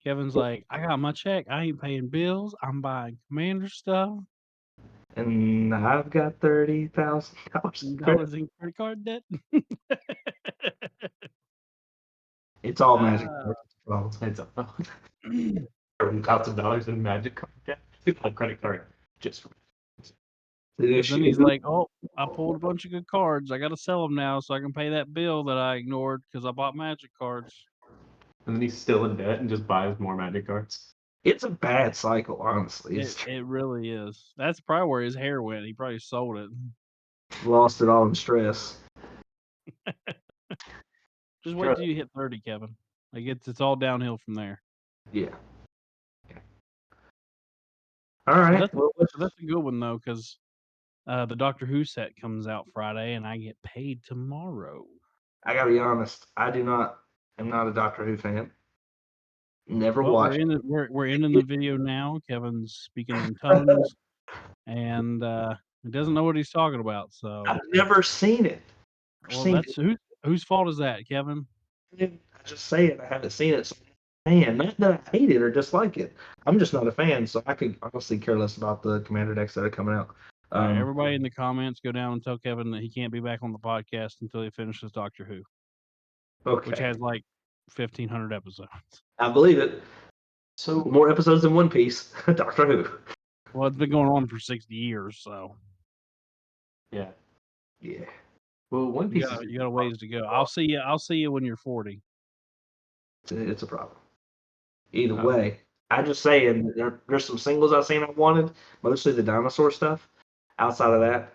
Kevin's like, I got my check. I ain't paying bills. I'm buying commander stuff. and I've got $30,000. In credit card debt. It's all magic. It's $30,000 in magic card debt. A credit card just for Because then he's like, oh, I pulled a bunch of good cards. I got to sell them now so I can pay that bill that I ignored because I bought magic cards. And then he's still in debt and just buys more magic cards. It's a bad cycle, honestly. It really is. That's probably where his hair went. He probably sold it. Lost it all in stress. Just wait till you hit 30, Kevin. Like it's all downhill from there. Yeah. All right. That's a good one though, because the Doctor Who set comes out Friday, and I get paid tomorrow. I gotta be honest. I'm not a Doctor Who fan. Never Well, watched. we're ending the video now. Kevin's speaking in tongues, and he doesn't know what he's talking about. So I've never seen it. well, that's whose fault is that, Kevin? I just say it. I haven't seen it. So, man, not that I hate it or dislike it. I'm just not a fan, so I could honestly care less about the commander decks that are coming out. Everybody in the comments, go down and tell Kevin that he can't be back on the podcast until he finishes Doctor Who, which has like 1,500 episodes. I believe it. So more episodes than One Piece. Doctor Who. Well, it's been going on for 60 years, so yeah. Well, One Piece. You got a ways to go. I'll see you when you're 40. It's a problem. Either way, I just say, and there's some singles I've seen I wanted, mostly the dinosaur stuff. Outside of that,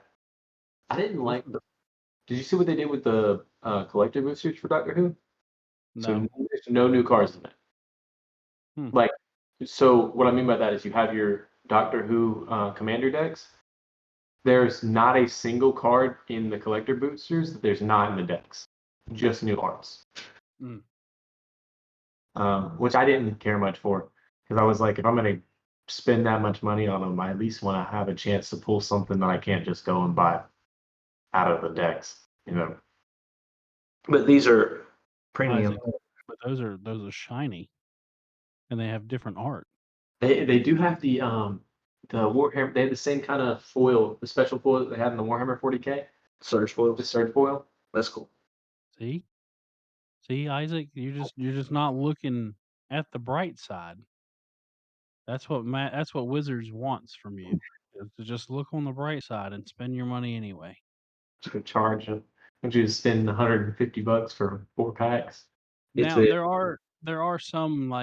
I didn't like the. Did you see what they did with the collector boosters for Doctor Who? No. So there's no new cards in it. Like, so what I mean by that is you have your Doctor Who commander decks. There's not a single card in the collector boosters that there's not in the decks. Just new arts. Which I didn't care much for, because I was like, if I'm going to spend that much money on them, I at least want to have a chance to pull something that I can't just go and buy out of the decks, you know. But these are premium. But those are shiny, and they have different art. They do have the Warhammer. They have the same kind of foil, the special foil that they have in the Warhammer 40k. Surge foil. The surge foil. That's cool. See, Isaac, you're just not looking at the bright side. That's what Wizards wants from you, is to just look on the bright side and spend your money anyway. Just gonna charge them. Don't you just spend $150 for 4 packs? Now there are there are some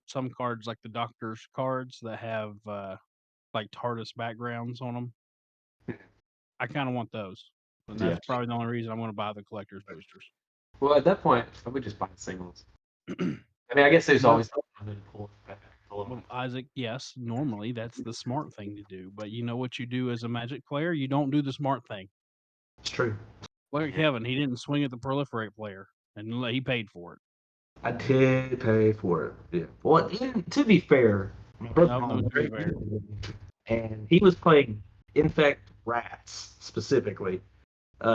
some cards like the doctor's cards that have like TARDIS backgrounds on them. I kind of want those, and Yeah. that's probably the only reason I'm going to buy the collector's boosters. Well, at that point, I would just buy the singles. I mean, I guess there's Well- always something to pull it back. Well, Isaac, yes, normally that's the smart thing to do, but you know what you do as a Magic player? You don't do the smart thing. It's true. Look at Kevin; he didn't swing at the proliferate player, and he paid for it. I did pay for it. Yeah. Well, to be fair, my brother No, to be fair. and he was playing Infect Rats specifically.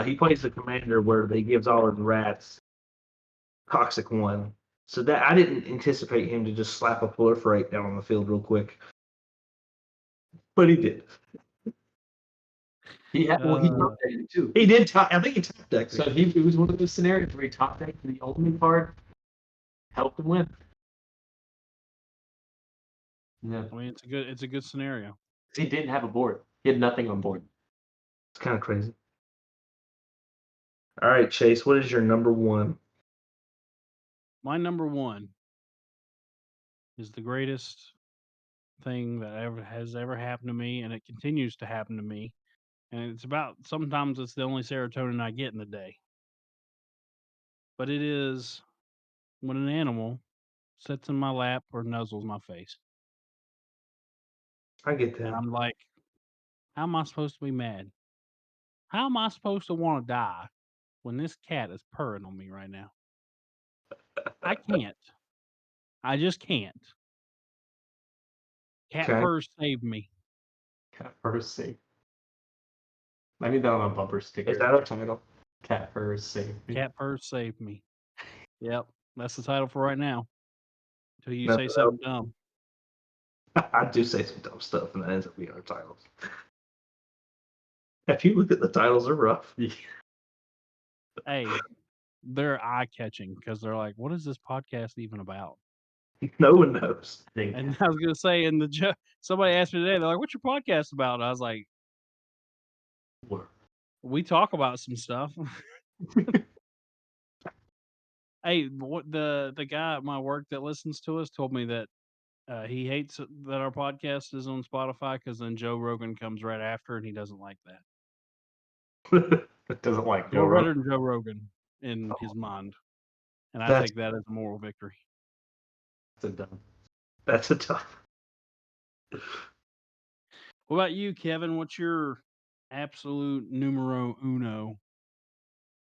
He plays the commander where they gives all his rats toxic one. So that I didn't anticipate him to just slap a proliferate down on the field real quick, but he did. He top decked it too. He did. I think he top decked it. So it was one of those scenarios where he top decked the only card helped him win. Yeah, I mean, it's a good scenario. he didn't have a board. He had nothing on board. It's kind of crazy. All right, Chase, what is your number one? My number one is the greatest thing that has ever happened to me, and it continues to happen to me. And it's about sometimes it's the only serotonin I get in the day. But it is when an animal sits in my lap or nuzzles my face. I get And that. I'm like, how am I supposed to be mad? How am I supposed to want to die when this cat is purring on me right now? I can't. I just can't. Cat Okay. purrs saved me. Cat Purrs saved. I need that on a bumper sticker. Is that a title? Cat Purrs saved me. Cat purrs saved me. Yep, that's the title for right now. Until you Nothing say something dumb. I do say some dumb stuff, and that ends up being our titles. If you look at the titles, they're rough. Hey, they're eye catching because they're like, what is this podcast even about? No one knows. And I was gonna say, and somebody asked me today, they're like, "What's your podcast about?" And I was like, "We talk about some stuff." Hey, what the guy at my work that listens to us told me that he hates that our podcast is on Spotify because then Joe Rogan comes right after, and he doesn't like that. It doesn't like Joe better than Joe Rogan in his mind, and I That's- take that as a moral victory. That's a tough. What about you, Kevin? What's your absolute numero uno?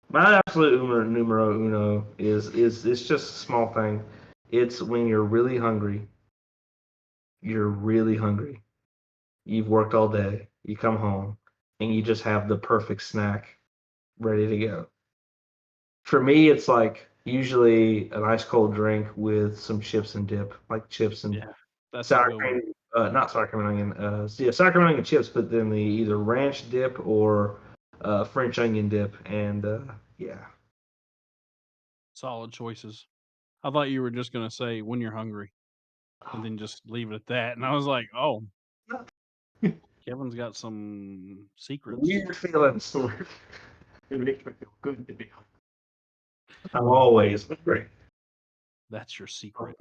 My absolute numero uno is it's just a small thing. It's when you're really hungry. You're really hungry. You've worked all day. You come home and you just have the perfect snack ready to go. For me, it's like usually an ice cold drink with some chips and dip, like chips and Yeah, that's sour a good one. cream. Not sour cream and onion. Sour cream and onion chips, but then the either ranch dip or French onion dip, and yeah. Solid choices. I thought you were just gonna say when you're hungry, and then just leave it at that. And I was like, oh, Kevin's got some secrets. Weird feelings. It makes me feel good to be hungry. I'm always hungry. That's your secret.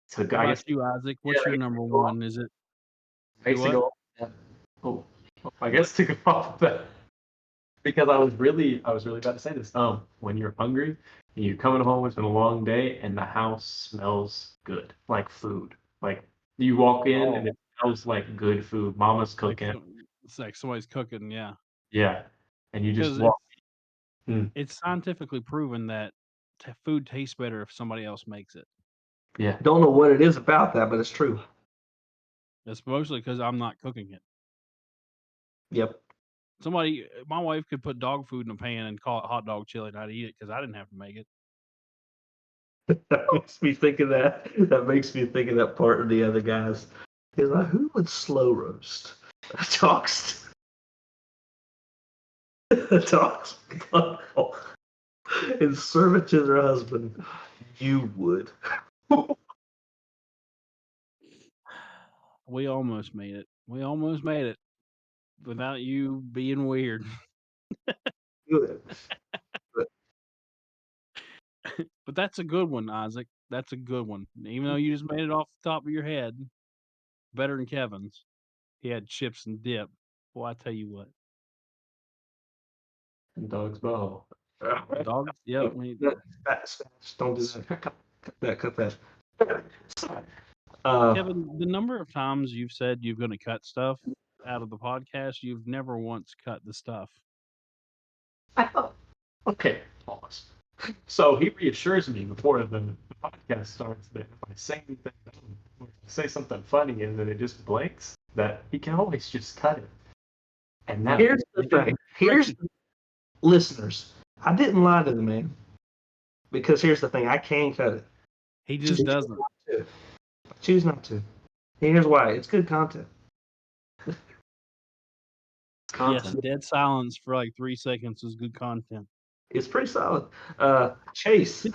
So What about you, Isaac? What's your number one? Is it makes what? it go. Oh, I guess to go off of that, because I was really about to say this. When you're hungry and you're coming home, it's been a long day, and the house smells good, like food. Like you walk in and it smells like good food. Mama's cooking. It's like somebody's cooking, yeah. Yeah, and you just Because walk. it's scientifically proven that food tastes better if somebody else makes it. Yeah, Don't know what it is about that, but it's true. It's mostly because I'm not cooking it. Yep. My wife could put dog food in a pan and call it hot dog chili, and I'd eat it because I didn't have to make it. That makes me think of that. That makes me think of that part of the other guys. He's like, who would slow roast? Talks. Talks. And serve it to their husband. You would. We almost made it. We almost made it without you being weird. Good. But that's a good one, Isaac. That's a good one. Even though you just made it off the top of your head, better than Kevin's. He had chips and dip. Boy, I tell you what. And dog's bow. Dog, yep. Don't do that. Cut that. Kevin, the number of times you've said you're going to cut stuff out of the podcast, you've never once cut the stuff. Okay, pause. So he reassures me before the podcast starts that if I say anything, or if I say something funny and then it just blinks, that he can always just cut it. And now Here's the thing. Listeners, I didn't lie to the man because here's the thing: I can cut it. He just doesn't. I choose not to. Here's why: it's good content. Yes, dead silence for like 3 seconds is good content. It's pretty solid. Chaise.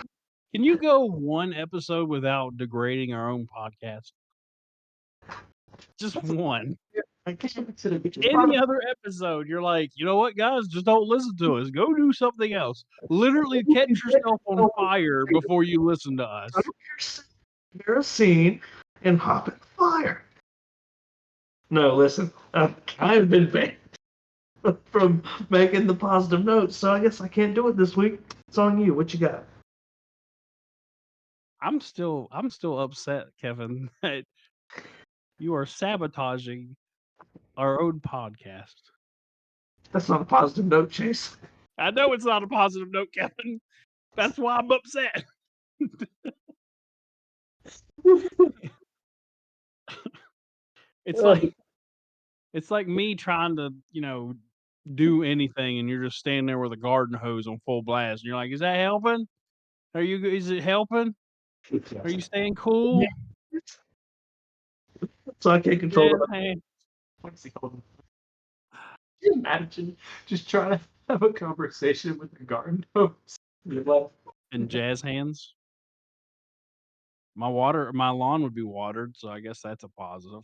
Can you go one episode without degrading our own podcast? Just one. Any other episode, you're like, you know what, guys, just don't listen to us. Go do something else. Literally catch yourself on fire before you listen to us. You're a scene and hop in fire. No, listen, I've been banned from making the positive notes, so I guess I can't do it this week. It's on you. What you got? I'm still upset, Kevin, that you are sabotaging our own podcast. That's not a positive note, Chaise. I know it's not a positive note, Kevin. That's why I'm upset. It's like me trying to, do anything, and you're just standing there with a garden hose on full blast. And you're like, "Is that helping? Is it helping? Are you staying cool?" So I can't control it. Hey. What's he called? Imagine just trying to have a conversation with a garden hose. And jazz hands. My lawn would be watered, so I guess that's a positive.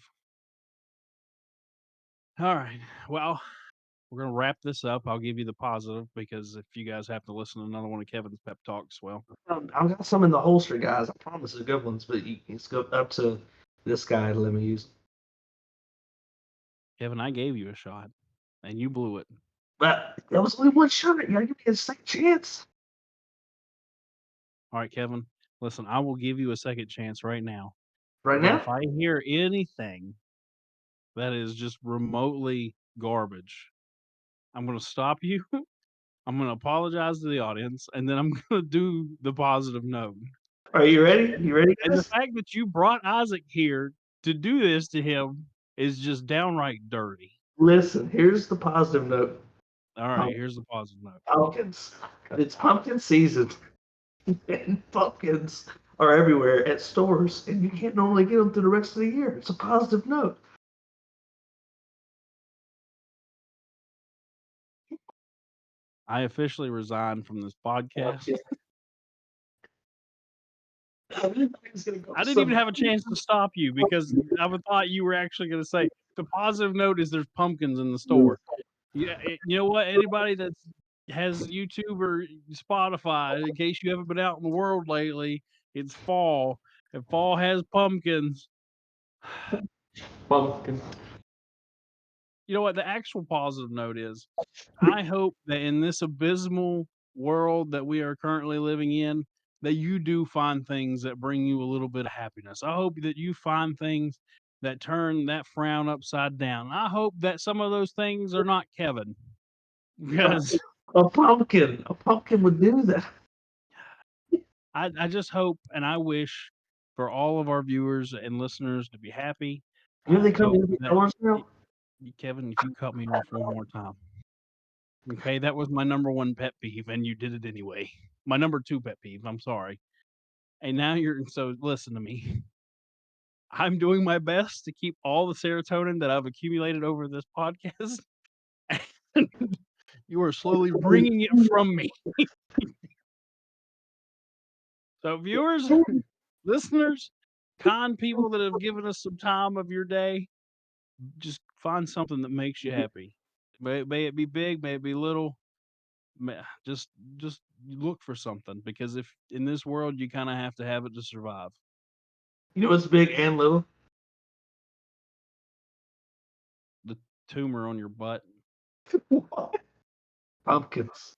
All right. Well, we're gonna wrap this up. I'll give you the positive because if you guys have to listen to another one of Kevin's pep talks, well, I've got some in the holster, guys. I promise they're good ones, but it's up to this guy to let me use them. Kevin, I gave you a shot, and you blew it. But that was only one shot. You gotta give me a second chance. All right, Kevin. Listen, I will give you a second chance right now. Right But now? if I hear anything that is just remotely garbage, I'm going to stop you. I'm going to apologize to the audience, and then I'm going to do the positive note. Are you ready? You ready, And the guys? fact that you brought Isaac here to do this to him is just downright dirty. Listen, here's the positive note. All right, here's the positive note. Pumpkins. It's pumpkin season. And pumpkins are everywhere at stores, and you can't normally get them through the rest of the year. It's a positive note. I officially resigned from this podcast. I didn't even have a chance to stop you because I would thought you were actually going to say the positive note is there's pumpkins in the store. Yeah, you know what? Anybody that has YouTube or Spotify, in case you haven't been out in the world lately, it's fall, and fall has pumpkins. Pumpkin. You know what? The actual positive note is, I hope that in this abysmal world that we are currently living in, that you do find things that bring you a little bit of happiness. I hope that you find things that turn that frown upside down. I hope that some of those things are not Kevin. Because A pumpkin would do that. I just hope and I wish for all of our viewers and listeners to be happy. You know they I come hope in the that- doors now? Kevin, if you cut me off one more time. Okay, that was my number one pet peeve, and you did it anyway. My number two pet peeve, I'm sorry. And now so listen to me. I'm doing my best to keep all the serotonin that I've accumulated over this podcast. And you are slowly bringing it from me. So viewers, listeners, kind people that have given us some time of your day, just find something that makes you happy. May it be big, may it be little. just look for something, because if in this world you kind of have to have it to survive. You know what's big and little? The tumor on your butt. What? Pumpkins.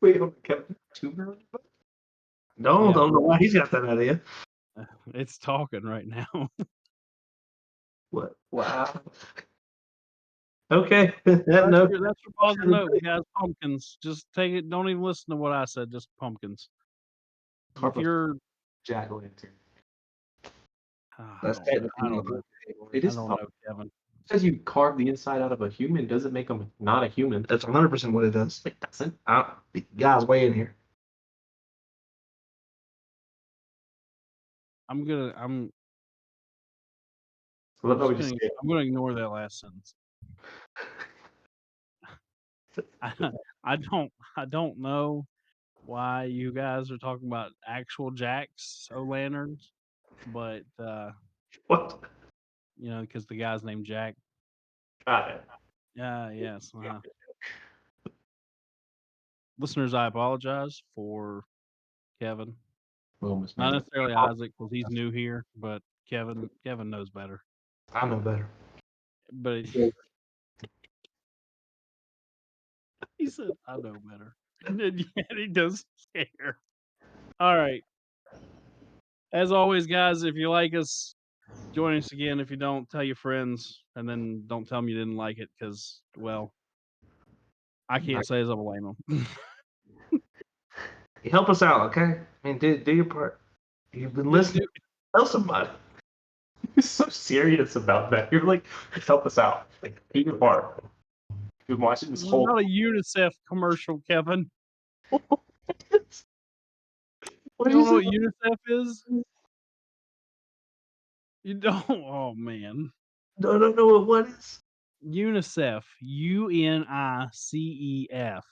Wait, Kevin, tumor? No, Yeah. don't know why he's got that idea. It's talking right now. What? Wow. Okay. That That's note. your positive note, guys. Pumpkins. Just take it. Don't even listen to what I said. Just pumpkins. If Harper. you're, Jack o' lantern. That's I technically don't not know. It I is don't know, Kevin. because you carve the inside out of a human doesn't make them not a human. That's 100% what it does. It doesn't. Guys, weigh in here. I'm gonna I love how we just say I'm gonna ignore that last sentence. I don't know why you guys are talking about actual Jacks O-lanterns, but What? because the guy's named Jack. got it. Yes. Listeners, I apologize for Kevin. We almost Not made it. necessarily Isaac, because he's new here, but Kevin knows better. I know better. But he said, "I know better," and yet he doesn't care. All right. As always, guys, if you like us, join us again. If you don't, tell your friends, and then don't tell them you didn't like it, because, well, I can't say as I blame them. You help us out, okay? I mean, do your part. You've been listening. Tell somebody. You're so serious about that. You're like, help us out. Like, do your part. You've been watching this This is whole. not a UNICEF commercial, Kevin. What You did don't know you what say? UNICEF is? You don't? Oh, man. No, know what is. UNICEF. UNICEF.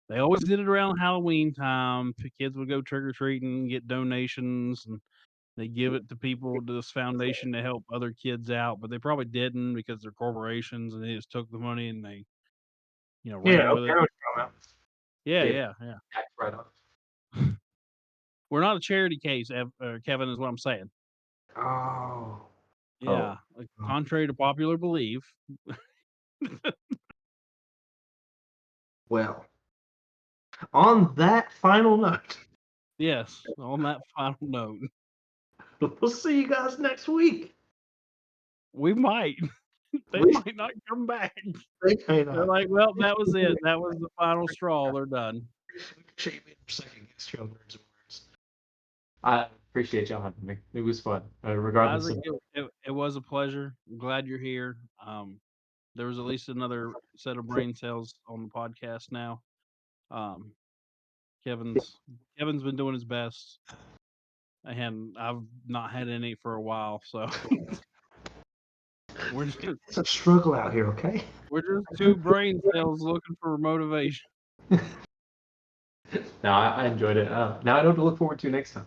They always did it around Halloween time. Kids would go trick or treating, get donations, and they give it to people to this foundation to help other kids out. But they probably didn't, because they're corporations, and they just took the money and they, ran Yeah, with okay, I know it. what you're talking about. Yeah. Yeah, right on. We're not a charity case, Kevin, is what I'm saying. Oh. Yeah, contrary to popular belief. Well, on that final note, Yes, on that final note, we'll see you guys next week. we might. They We- might not come back. They may They're not. like, well, that was it. That was the final straw. They're done. We appreciate you being our second guest here on Nerds and Words. I appreciate y'all having me. It was fun. Regardless Isaac, of it was a pleasure. I'm glad you're here. There was at least another set of brain cells on the podcast now. Um, Kevin's been doing his best, and I've not had any for a while, so we're just It's a struggle out here, okay? two brain cells looking for motivation. no, I enjoyed it. Now I know what to look forward to next time.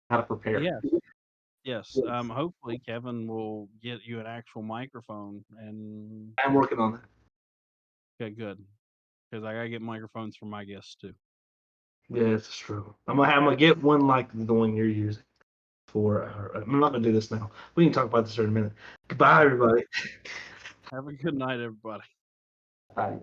How to prepare. Yes. Hopefully Kevin will get you an actual microphone, and I'm working on that. okay, good, because I gotta get microphones for my guests too. Yeah, it's a struggle. I'm gonna get one like the one you're using. I'm not gonna do this now. We can talk about this in a minute. Goodbye, everybody. Have a good night, everybody. Bye.